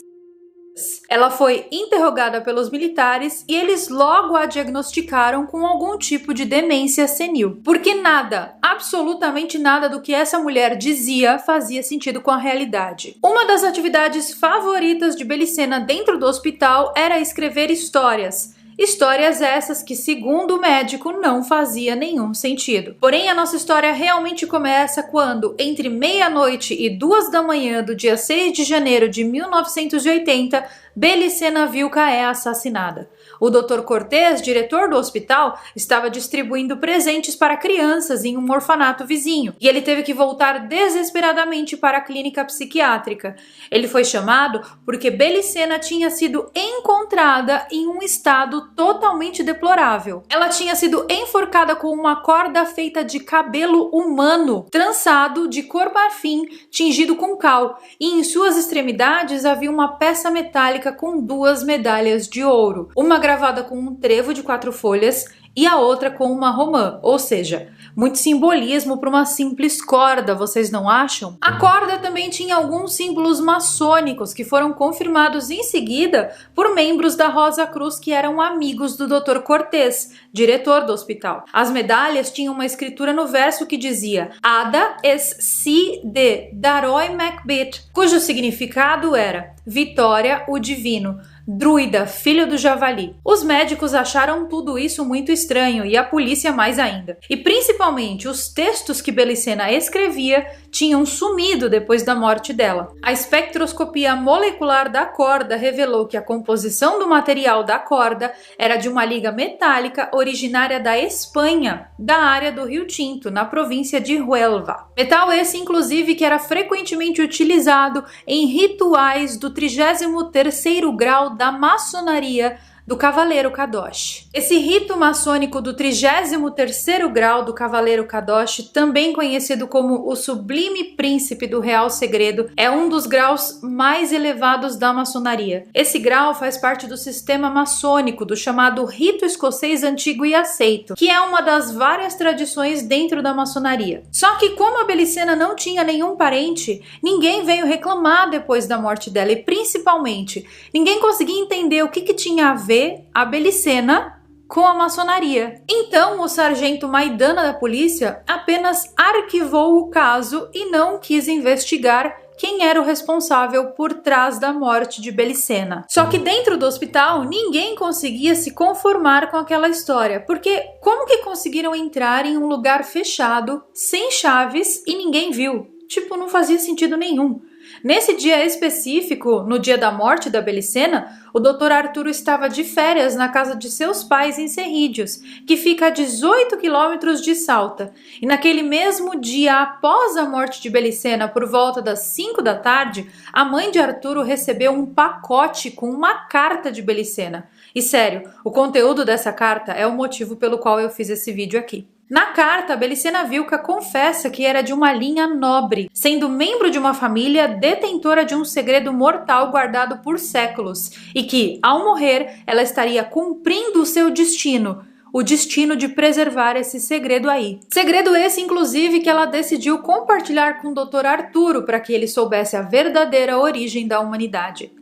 [SPEAKER 1] Ela foi interrogada pelos militares e eles logo a diagnosticaram com algum tipo de demência senil. Porque nada, absolutamente nada do que essa mulher dizia fazia sentido com a realidade. Uma das atividades favoritas de Belicena dentro do hospital era escrever histórias. Histórias essas que, segundo o médico, não fazia nenhum sentido. Porém, a nossa história realmente começa quando, entre meia-noite e 2 da manhã do dia 6 de janeiro de 1980, Belicena Vilca é assassinada. O Dr. Cortez, diretor do hospital, estava distribuindo presentes para crianças em um orfanato vizinho e ele teve que voltar desesperadamente para a clínica psiquiátrica. Ele foi chamado porque Belicena tinha sido encontrada em um estado totalmente deplorável. Ela tinha sido enforcada com uma corda feita de cabelo humano, trançado de cor marfim, tingido com cal, e em suas extremidades havia uma peça metálica com 2 medalhas de ouro, uma gravada com um trevo de 4 folhas e a outra com uma romã, ou seja, muito simbolismo para uma simples corda, vocês não acham? A corda também tinha alguns símbolos maçônicos que foram confirmados em seguida por membros da Rosa Cruz que eram amigos do Dr. Cortez, diretor do hospital. As medalhas tinham uma escritura no verso que dizia Ada es si de Daroi Macbeth, cujo significado era Vitória, o Divino, Druida, filho do Javali. Os médicos acharam tudo isso muito estranho e a polícia mais ainda. E principalmente os textos que Belicena escrevia tinham sumido depois da morte dela. A espectroscopia molecular da corda revelou que a composição do material da corda era de uma liga metálica originária da Espanha, da área do Rio Tinto, na província de Huelva. Metal esse, inclusive, que era frequentemente utilizado em rituais do 33º grau da maçonaria do Cavaleiro Kadosh. Esse rito maçônico do 33º grau do Cavaleiro Kadosh, também conhecido como o Sublime Príncipe do Real Segredo, é um dos graus mais elevados da maçonaria. Esse grau faz parte do sistema maçônico do chamado Rito Escocês Antigo e Aceito, que é uma das várias tradições dentro da maçonaria. Só que como a Belicena não tinha nenhum parente, ninguém veio reclamar depois da morte dela e principalmente, ninguém conseguia entender o que tinha a ver a Belicena com a maçonaria. Então, o sargento Maidana da polícia apenas arquivou o caso e não quis investigar quem era o responsável por trás da morte de Belicena. Só que dentro do hospital, ninguém conseguia se conformar com aquela história, porque como que conseguiram entrar em um lugar fechado, sem chaves e ninguém viu? Tipo, não fazia sentido nenhum. Nesse dia específico, no dia da morte da Belicena, o Dr. Arturo estava de férias na casa de seus pais em Cerrídeos, que fica a 18 quilômetros de Salta. E naquele mesmo dia, após a morte de Belicena, por volta das 5 da tarde, a mãe de Arturo recebeu um pacote com uma carta de Belicena. E sério, o conteúdo dessa carta é o motivo pelo qual eu fiz esse vídeo aqui. Na carta, Belicena Vilca confessa que era de uma linha nobre, sendo membro de uma família detentora de um segredo mortal guardado por séculos, e que, ao morrer, ela estaria cumprindo o seu destino, o destino de preservar esse segredo aí. Segredo esse, inclusive, que ela decidiu compartilhar com o Dr. Arturo para que ele soubesse a verdadeira origem da humanidade.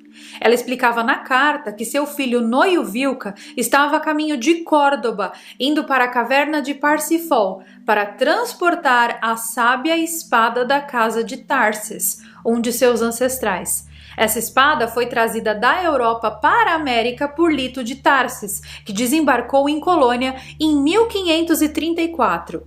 [SPEAKER 1] Ela explicava na carta que seu filho Noio Vilca estava a caminho de Córdoba, indo para a caverna de Parsifal, para transportar a sábia espada da casa de Tarses, um de seus ancestrais. Essa espada foi trazida da Europa para a América por Lito de Tarses, que desembarcou em Colônia em 1534.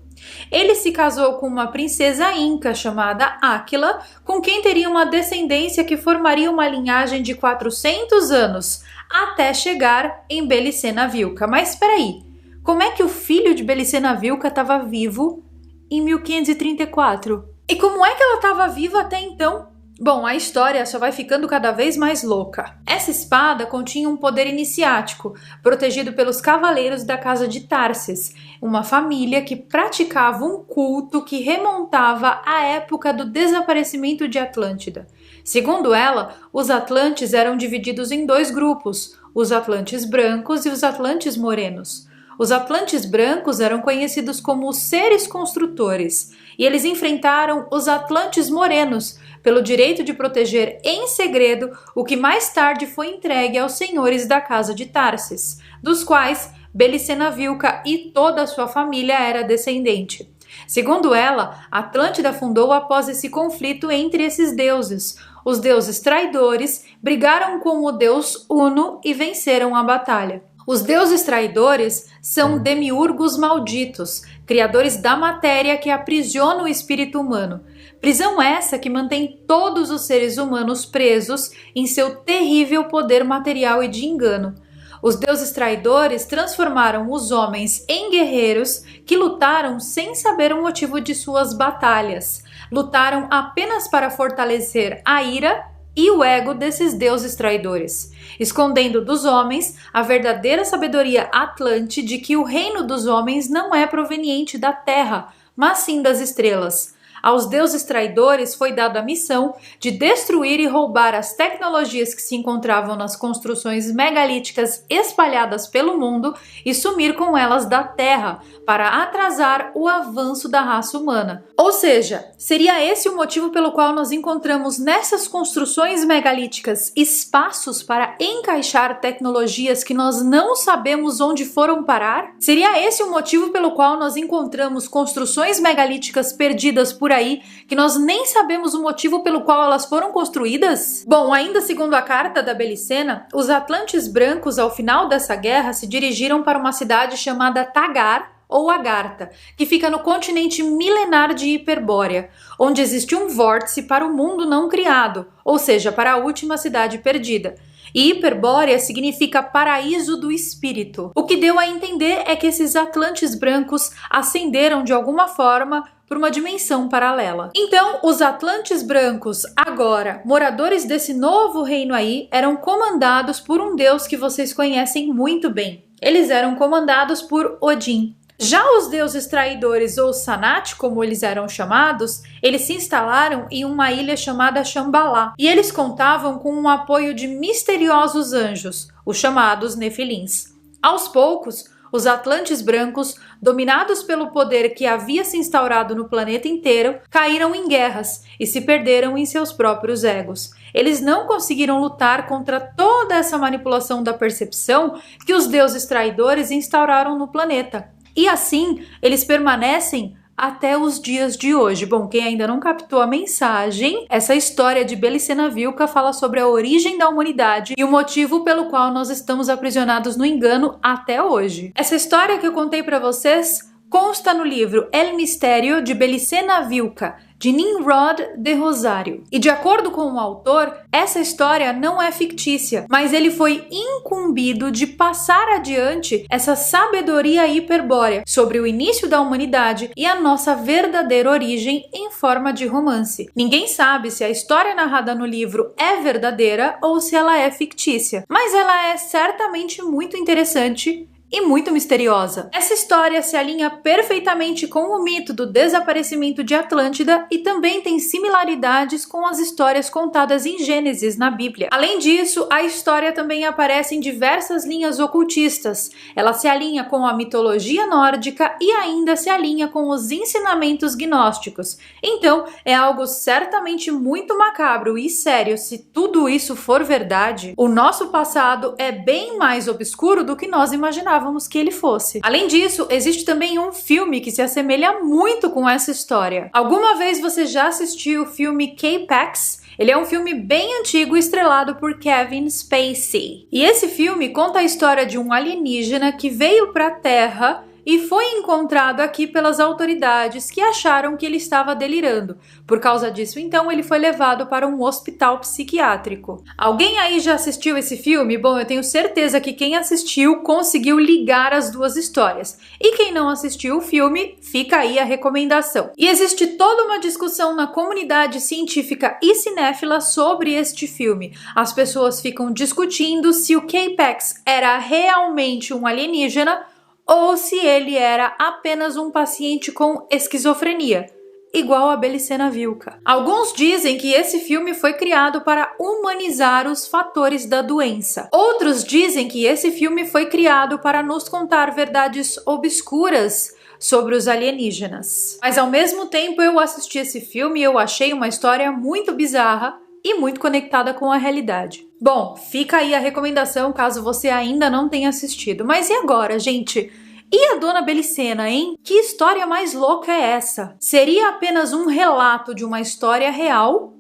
[SPEAKER 1] Ele se casou com uma princesa inca chamada Áquila, com quem teria uma descendência que formaria uma linhagem de 400 anos, até chegar em Belicena Vilca. Mas espera aí, como é que o filho de Belicena Vilca estava vivo em 1534? E como é que ela estava viva até então? Bom, a história só vai ficando cada vez mais louca. Essa espada continha um poder iniciático, protegido pelos cavaleiros da casa de Tarses, uma família que praticava um culto que remontava à época do desaparecimento de Atlântida. Segundo ela, os Atlantes eram divididos em dois grupos, os Atlantes brancos e os Atlantes morenos. Os Atlantes brancos eram conhecidos como os seres construtores, e eles enfrentaram os Atlantes morenos pelo direito de proteger em segredo o que mais tarde foi entregue aos senhores da casa de Tarses, dos quais Belicena Vilca e toda a sua família era descendente. Segundo ela, Atlântida fundou após esse conflito entre esses deuses. Os deuses traidores brigaram com o deus Uno e venceram a batalha. Os deuses traidores são demiurgos malditos, criadores da matéria que aprisiona o espírito humano. Prisão essa que mantém todos os seres humanos presos em seu terrível poder material e de engano. Os deuses traidores transformaram os homens em guerreiros que lutaram sem saber o motivo de suas batalhas. Lutaram apenas para fortalecer a ira e o ego desses deuses traidores, escondendo dos homens a verdadeira sabedoria atlante de que o reino dos homens não é proveniente da terra, mas sim das estrelas. Aos deuses traidores foi dada a missão de destruir e roubar as tecnologias que se encontravam nas construções megalíticas espalhadas pelo mundo e sumir com elas da Terra para atrasar o avanço da raça humana. Ou seja, seria esse o motivo pelo qual nós encontramos nessas construções megalíticas espaços para encaixar tecnologias que nós não sabemos onde foram parar? Seria esse o motivo pelo qual nós encontramos construções megalíticas perdidas por aí, que nós nem sabemos o motivo pelo qual elas foram construídas? Bom, ainda segundo a carta da Belicena, os Atlantes brancos ao final dessa guerra se dirigiram para uma cidade chamada Tagar, ou Agartha, que fica no continente milenar de Hiperbórea, onde existe um vórtice para o mundo não criado, ou seja, para a última cidade perdida. E Hiperbórea significa paraíso do espírito. O que deu a entender é que esses Atlantes brancos ascenderam de alguma forma por uma dimensão paralela. Então, os Atlantes brancos, agora moradores desse novo reino aí, eram comandados por um deus que vocês conhecem muito bem. Eles eram comandados por Odin. Já os deuses traidores, ou Sanat, como eles eram chamados, eles se instalaram em uma ilha chamada Shambhala, e eles contavam com o apoio de misteriosos anjos, os chamados Nefilins. Aos poucos, os Atlantes brancos, dominados pelo poder que havia se instaurado no planeta inteiro, caíram em guerras e se perderam em seus próprios egos. Eles não conseguiram lutar contra toda essa manipulação da percepção que os deuses traidores instauraram no planeta. E assim, eles permanecem até os dias de hoje. Bom, quem ainda não captou a mensagem, essa história de Belicena Vilca fala sobre a origem da humanidade e o motivo pelo qual nós estamos aprisionados no engano até hoje. Essa história que eu contei para vocês consta no livro El Mistério de Belicena Vilca, de Nimrod de Rosário. E de acordo com o autor, essa história não é fictícia, mas ele foi incumbido de passar adiante essa sabedoria hiperbórea sobre o início da humanidade e a nossa verdadeira origem em forma de romance. Ninguém sabe se a história narrada no livro é verdadeira ou se ela é fictícia, mas ela é certamente muito interessante e muito misteriosa. Essa história se alinha perfeitamente com o mito do desaparecimento de Atlântida e também tem similaridades com as histórias contadas em Gênesis na Bíblia. Além disso, a história também aparece em diversas linhas ocultistas. Ela se alinha com a mitologia nórdica e ainda se alinha com os ensinamentos gnósticos. Então, é algo certamente muito macabro e sério se tudo isso for verdade. O nosso passado é bem mais obscuro do que nós imaginávamos que ele fosse. Além disso, existe também um filme que se assemelha muito com essa história. Alguma vez você já assistiu o filme K-Pax? Ele é um filme bem antigo estrelado por Kevin Spacey. E esse filme conta a história de um alienígena que veio para a Terra e foi encontrado aqui pelas autoridades que acharam que ele estava delirando. Por causa disso, então, ele foi levado para um hospital psiquiátrico. Alguém aí já assistiu esse filme? Bom, eu tenho certeza que quem assistiu conseguiu ligar as duas histórias. E quem não assistiu o filme, fica aí a recomendação. E existe toda uma discussão na comunidade científica e cinéfila sobre este filme. As pessoas ficam discutindo se o K-Pax era realmente um alienígena ou se ele era apenas um paciente com esquizofrenia, igual a Belicena Vilca. Alguns dizem que esse filme foi criado para humanizar os fatores da doença. Outros dizem que esse filme foi criado para nos contar verdades obscuras sobre os alienígenas. Mas ao mesmo tempo eu assisti esse filme e eu achei uma história muito bizarra e muito conectada com a realidade. Bom, fica aí a recomendação caso você ainda não tenha assistido. Mas e agora, gente? E a Dona Belicena, hein? Que história mais louca é essa? Seria apenas um relato de uma história real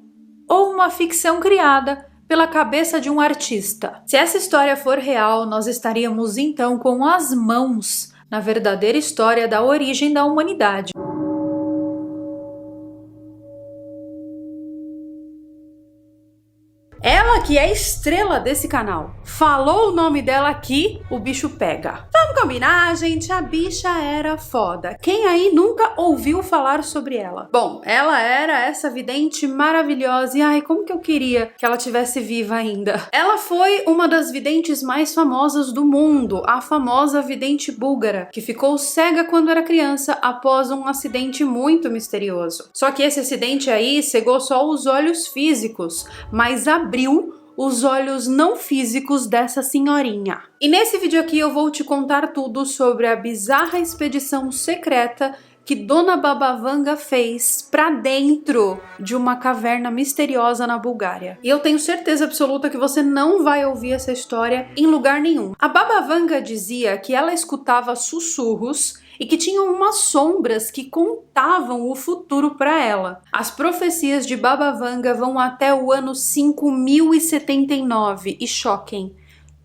[SPEAKER 1] ou uma ficção criada pela cabeça de um artista? Se essa história for real, nós estaríamos então com as mãos na verdadeira história da origem da humanidade. Ela que é estrela desse canal. Falou o nome dela aqui, o bicho pega. Vamos combinar, gente? A bicha era foda. Quem aí nunca ouviu falar sobre ela? Bom, ela era essa vidente maravilhosa e ai, como que eu queria que ela tivesse viva ainda. Ela foi uma das videntes mais famosas do mundo, a famosa vidente búlgara, que ficou cega quando era criança após um acidente muito misterioso. Só que esse acidente aí cegou só os olhos físicos, mas abriu os olhos não físicos dessa senhorinha. E nesse vídeo aqui eu vou te contar tudo sobre a bizarra expedição secreta que Dona Baba Vanga fez pra dentro de uma caverna misteriosa na Bulgária. E eu tenho certeza absoluta que você não vai ouvir essa história em lugar nenhum. A Baba Vanga dizia que ela escutava sussurros e que tinham umas sombras que contavam o futuro para ela. As profecias de Baba Vanga vão até o ano 5079 e choquem.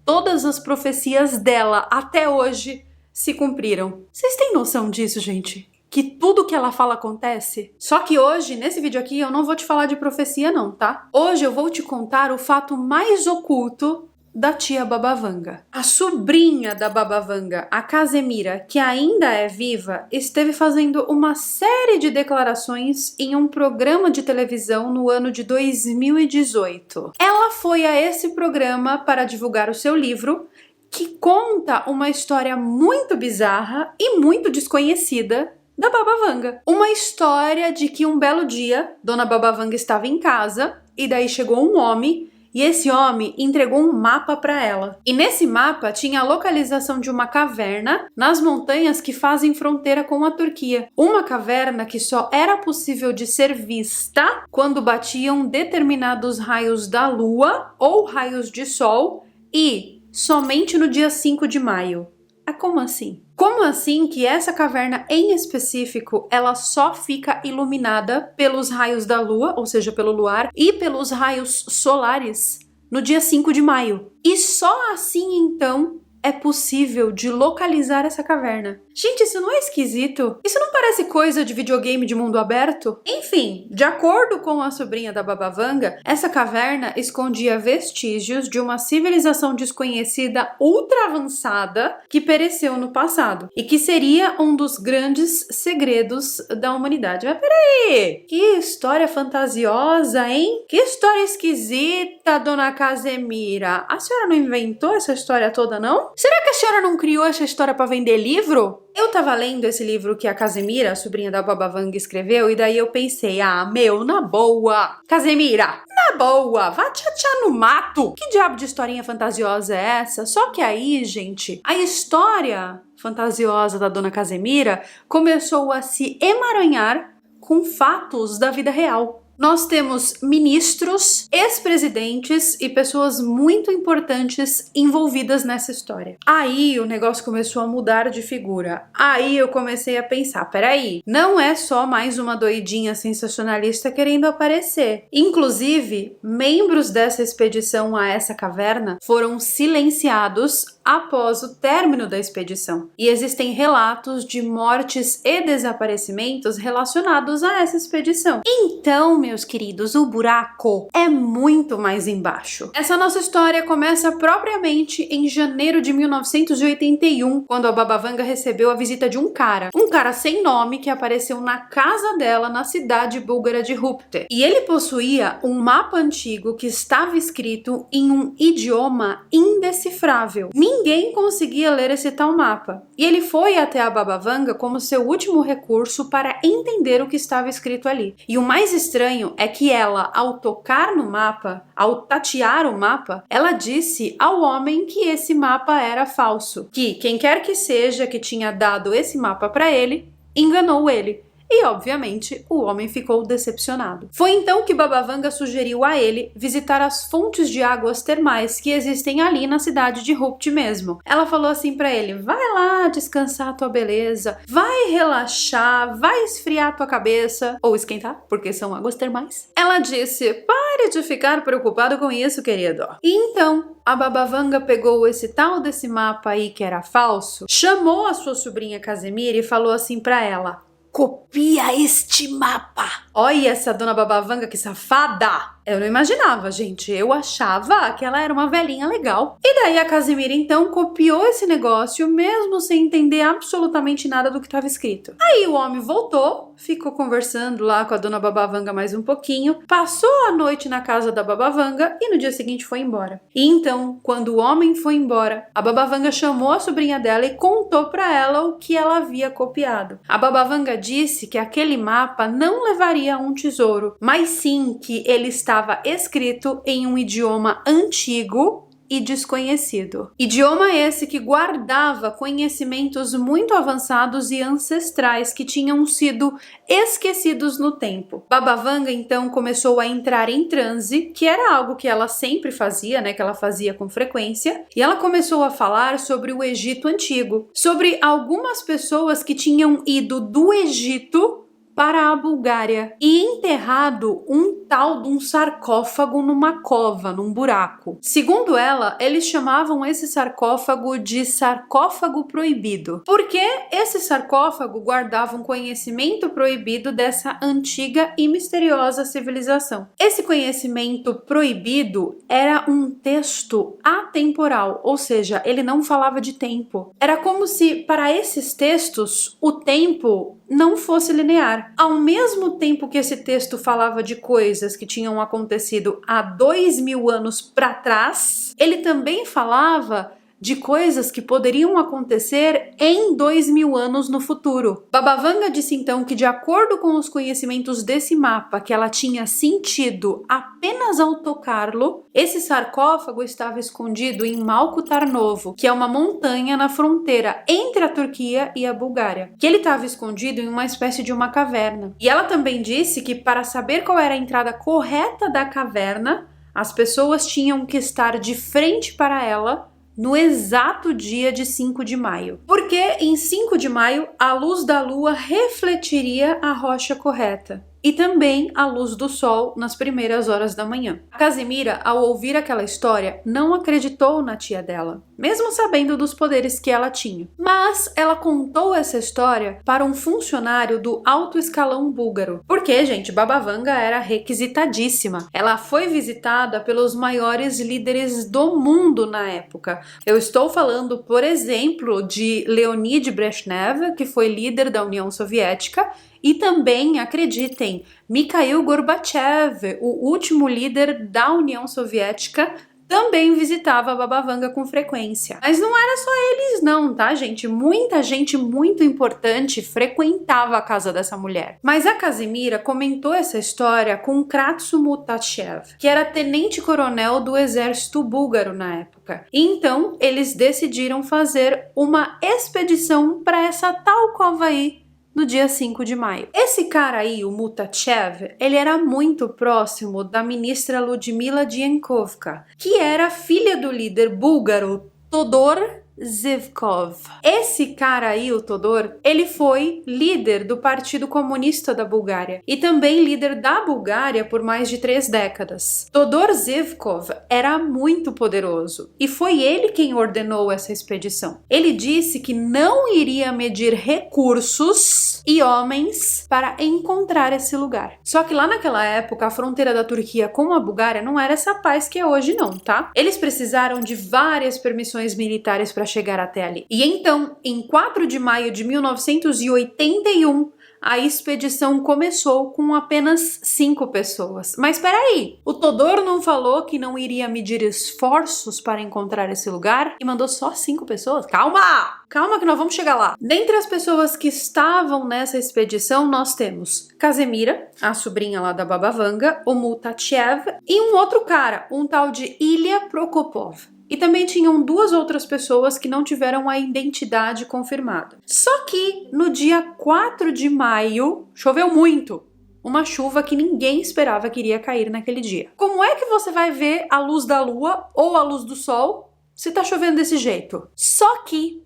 [SPEAKER 1] Todas as profecias dela até hoje se cumpriram. Vocês têm noção disso, gente? Que tudo que ela fala acontece? Só que hoje, nesse vídeo aqui, eu não vou te falar de profecia não, tá? Hoje eu vou te contar o fato mais oculto da tia Baba Vanga. A sobrinha da Baba Vanga, a Casemira, que ainda é viva, esteve fazendo uma série de declarações em um programa de televisão no ano de 2018. Ela foi a esse programa para divulgar o seu livro, que conta uma história muito bizarra e muito desconhecida da Baba Vanga. Uma história de que um belo dia, Dona Baba Vanga estava em casa e daí chegou um homem e esse homem entregou um mapa para ela. E nesse mapa tinha a localização de uma caverna nas montanhas que fazem fronteira com a Turquia. Uma caverna que só era possível de ser vista quando batiam determinados raios da lua ou raios de sol e somente no dia 5 de maio. Ah, como assim? Como assim que essa caverna em específico, ela só fica iluminada pelos raios da lua, ou seja, pelo luar, e pelos raios solares no dia 5 de maio? E só assim, então, é possível de localizar essa caverna. Gente, isso não é esquisito? Isso não parece coisa de videogame de mundo aberto? Enfim, de acordo com a sobrinha da Baba Vanga, essa caverna escondia vestígios de uma civilização desconhecida ultra avançada que pereceu no passado e que seria um dos grandes segredos da humanidade. Mas peraí, que história fantasiosa, hein? Que história esquisita, dona Casemira. A senhora não inventou essa história toda, não? Será que a senhora não criou essa história para vender livro? Eu tava lendo esse livro que a Casemira, a sobrinha da Baba Vanga, escreveu, e daí eu pensei, na boa, Casemira, na boa, vá tchatchar no mato. Que diabo de historinha fantasiosa é essa? Só que aí, gente, a história fantasiosa da dona Casemira começou a se emaranhar com fatos da vida real. Nós temos ministros, ex-presidentes e pessoas muito importantes envolvidas nessa história. Aí o negócio começou a mudar de figura. Aí eu comecei a pensar, peraí, não é só mais uma doidinha sensacionalista querendo aparecer. Inclusive, membros dessa expedição a essa caverna foram silenciados após o término da expedição. E existem relatos de mortes e desaparecimentos relacionados a essa expedição. Então, meus queridos, o buraco é muito mais embaixo. Essa nossa história começa propriamente em janeiro de 1981, quando a Baba Vanga recebeu a visita de um cara sem nome que apareceu na casa dela na cidade búlgara de Rupte. E ele possuía um mapa antigo que estava escrito em um idioma indecifrável. Ninguém conseguia ler esse tal mapa. E ele foi até a Baba Vanga como seu último recurso para entender o que estava escrito ali. E o mais estranho é que ela, ao tocar no mapa, ao tatear o mapa, ela disse ao homem que esse mapa era falso. Que quem quer que seja que tinha dado esse mapa para ele, enganou ele. E, obviamente, o homem ficou decepcionado. Foi então que Baba Vanga sugeriu a ele visitar as fontes de águas termais que existem ali na cidade de Rupte mesmo. Ela falou assim pra ele, vai lá descansar a tua beleza, vai relaxar, vai esfriar a tua cabeça, ou esquentar, porque são águas termais. Ela disse, pare de ficar preocupado com isso, querido. E então, a Baba Vanga pegou esse tal desse mapa aí que era falso, chamou a sua sobrinha Casemira e falou assim pra ela, copia este mapa. Olha essa dona Baba Vanga, que safada! Eu não imaginava, gente. Eu achava que ela era uma velhinha legal. E daí a Casemira, então, copiou esse negócio, mesmo sem entender absolutamente nada do que estava escrito. Aí o homem voltou, ficou conversando lá com a dona Baba Vanga mais um pouquinho, passou a noite na casa da Baba Vanga e no dia seguinte foi embora. E então, quando o homem foi embora, a Baba Vanga chamou a sobrinha dela e contou pra ela o que ela havia copiado. A Baba Vanga disse que aquele mapa não levaria a um tesouro, mas sim que ele estava escrito em um idioma antigo e desconhecido. Idioma esse que guardava conhecimentos muito avançados e ancestrais que tinham sido esquecidos no tempo. Baba Vanga então começou a entrar em transe, que era algo que ela sempre fazia, né, que ela fazia com frequência, e ela começou a falar sobre o Egito antigo, sobre algumas pessoas que tinham ido do Egito para a Bulgária e enterrado um tal de um sarcófago numa cova, num buraco. Segundo ela, eles chamavam esse sarcófago de sarcófago proibido, porque esse sarcófago guardava um conhecimento proibido dessa antiga e misteriosa civilização. Esse conhecimento proibido era um texto atemporal, ou seja, ele não falava de tempo. Era como se, para esses textos, o tempo não fosse linear. Ao mesmo tempo que esse texto falava de coisas que tinham acontecido há 2000 anos para trás, ele também falava de coisas que poderiam acontecer em 2000 anos no futuro. Baba Vanga disse então que, de acordo com os conhecimentos desse mapa que ela tinha sentido apenas ao tocá-lo, esse sarcófago estava escondido em Malku Tarnovo, que é uma montanha na fronteira entre a Turquia e a Bulgária, que ele estava escondido em uma espécie de uma caverna. E ela também disse que, para saber qual era a entrada correta da caverna, as pessoas tinham que estar de frente para ela no exato dia de 5 de maio. Porque em 5 de maio, a luz da lua refletiria a rocha correta. E também a luz do sol nas primeiras horas da manhã. A Casemira, ao ouvir aquela história, não acreditou na tia dela. mesmo sabendo dos poderes que ela tinha. Mas ela contou essa história para um funcionário do alto escalão búlgaro. Porque, gente, Baba Vanga era requisitadíssima. Ela foi visitada pelos maiores líderes do mundo na época. Eu estou falando, por exemplo, de Leonid Brezhnev, que foi líder da União Soviética, e também, acreditem, Mikhail Gorbachev, o último líder da União Soviética, também visitava a Baba Vanga com frequência. Mas não era só eles não, tá, gente? Muita gente muito importante frequentava a casa dessa mulher. Mas a Casimira comentou essa história com Kratso Mutachev, que era tenente-coronel do exército búlgaro na época. E então, eles decidiram fazer uma expedição para essa tal cova aí, no dia 5 de maio. Esse cara aí, o Mutachev, ele era muito próximo da ministra Ludmila Dienkovka, que era filha do líder búlgaro Todor Zhivkov. Esse cara aí, o Todor, ele foi líder do Partido Comunista da Bulgária e também líder da Bulgária por mais de 3 décadas. Todor Zhivkov era muito poderoso e foi ele quem ordenou essa expedição. Ele disse que não iria medir recursos e homens para encontrar esse lugar. Só que lá naquela época, a fronteira da Turquia com a Bulgária não era essa paz que é hoje não, tá? Eles precisaram de várias permissões militares para chegar até ali. E então, em 4 de maio de 1981, a expedição começou com apenas 5 pessoas. Mas peraí, o Todor não falou que não iria medir esforços para encontrar esse lugar e mandou só 5 pessoas? Calma! Calma que nós vamos chegar lá. Dentre as pessoas que estavam nessa expedição, nós temos Casemira, a sobrinha lá da Baba Vanga, o Mutachev e um outro cara, um tal de Ilya Prokopov. E também tinham 2 outras pessoas que não tiveram a identidade confirmada. Só que no dia 4 de maio, choveu muito. Uma chuva que ninguém esperava que iria cair naquele dia. Como é que você vai ver a luz da lua ou a luz do sol se tá chovendo desse jeito? Só que,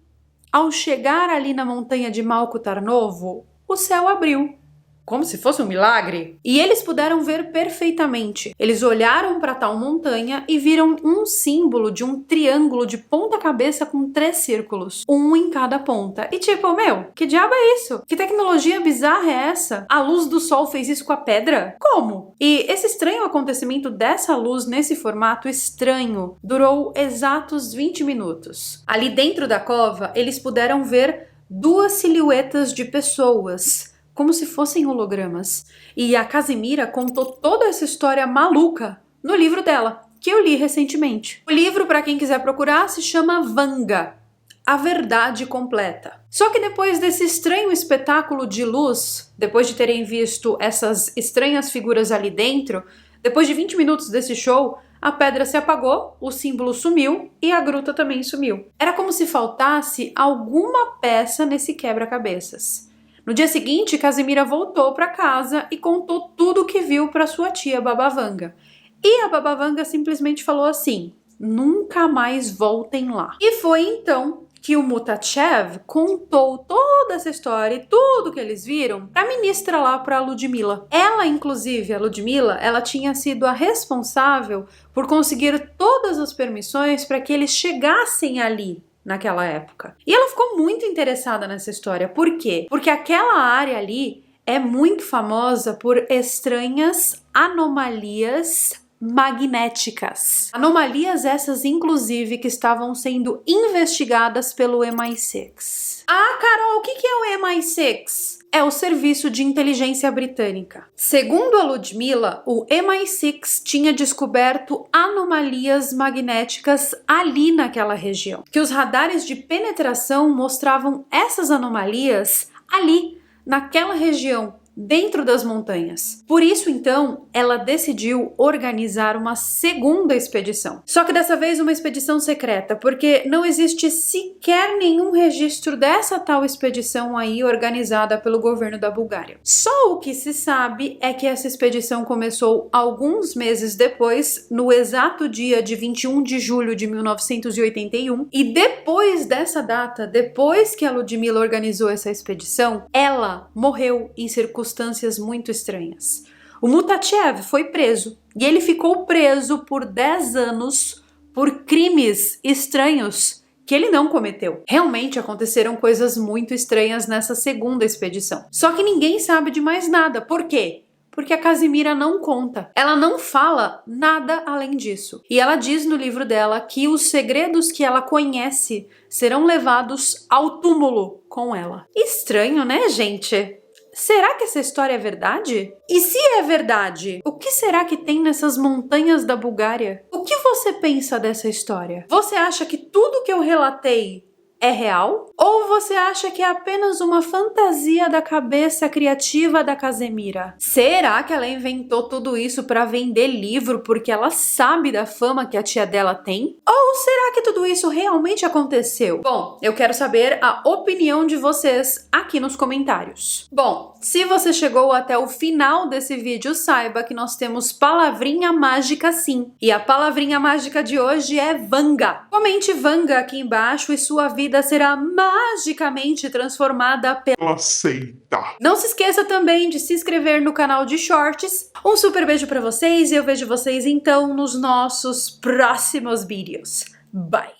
[SPEAKER 1] ao chegar ali na montanha de Malko Tarnovo, o céu abriu. Como se fosse um milagre. E eles puderam ver perfeitamente. Eles olharam para tal montanha e viram um símbolo de um triângulo de ponta cabeça com 3 círculos, um em cada ponta. E tipo, meu, que diabo é isso? Que tecnologia bizarra é essa? A luz do sol fez isso com a pedra? Como? E esse estranho acontecimento dessa luz nesse formato estranho durou exatos 20 minutos. Ali dentro da cova, eles puderam ver 2 silhuetas de pessoas, como se fossem hologramas. E a Casimira contou toda essa história maluca no livro dela, que eu li recentemente. O livro, para quem quiser procurar, se chama Vanga, A Verdade Completa. Só que depois desse estranho espetáculo de luz, depois de terem visto essas estranhas figuras ali dentro, depois de 20 minutos desse show, a pedra se apagou, o símbolo sumiu e a gruta também sumiu. Era como se faltasse alguma peça nesse quebra-cabeças. No dia seguinte, Casimira voltou para casa e contou tudo o que viu para sua tia Baba Vanga. E a Baba Vanga simplesmente falou assim: nunca mais voltem lá. E foi então que o Mutachev contou toda essa história e tudo que eles viram para a ministra lá, para a Ludmila. Ela, inclusive, a Ludmila, ela tinha sido a responsável por conseguir todas as permissões para que eles chegassem ali naquela época. E ela ficou muito interessada nessa história. Por quê? Porque aquela área ali é muito famosa por estranhas anomalias magnéticas. Anomalias essas, inclusive, que estavam sendo investigadas pelo MI6. Ah, Carol, o que é o MI6? É o Serviço de Inteligência Britânica. Segundo a Ludmila, o MI6 tinha descoberto anomalias magnéticas ali naquela região, que os radares de penetração mostravam essas anomalias ali, naquela região, dentro das montanhas. Por isso, então, ela decidiu organizar uma segunda expedição. Só que dessa vez uma expedição secreta, porque não existe sequer nenhum registro dessa tal expedição aí organizada pelo governo da Bulgária. Só o que se sabe é que essa expedição começou alguns meses depois, no exato dia de 21 de julho de 1981, e depois dessa data, depois que a Ludmila organizou essa expedição, ela morreu em circunstâncias muito estranhas. O Mutachev foi preso e ele ficou preso por 10 anos por crimes estranhos que ele não cometeu. Realmente aconteceram coisas muito estranhas nessa segunda expedição. Só que ninguém sabe de mais nada. Por quê? Porque a Casimira não conta. Ela não fala nada além disso. E ela diz no livro dela que os segredos que ela conhece serão levados ao túmulo com ela. Estranho, né, gente? Será que essa história é verdade? E se é verdade, o que será que tem nessas montanhas da Bulgária? O que você pensa dessa história? Você acha que tudo que eu relatei é real? Ou você acha que é apenas uma fantasia da cabeça criativa da Casemira? Será que ela inventou tudo isso para vender livro porque ela sabe da fama que a tia dela tem? Ou será que tudo isso realmente aconteceu? Bom, eu quero saber a opinião de vocês aqui nos comentários. Bom, se você chegou até o final desse vídeo, saiba que nós temos palavrinha mágica sim. E a palavrinha mágica de hoje é Vanga. Comente Vanga aqui embaixo e sua vida será magicamente transformada pela seita. Não se esqueça também de se inscrever no canal de Shorts. Um super beijo pra vocês e eu vejo vocês então nos nossos próximos vídeos. Bye!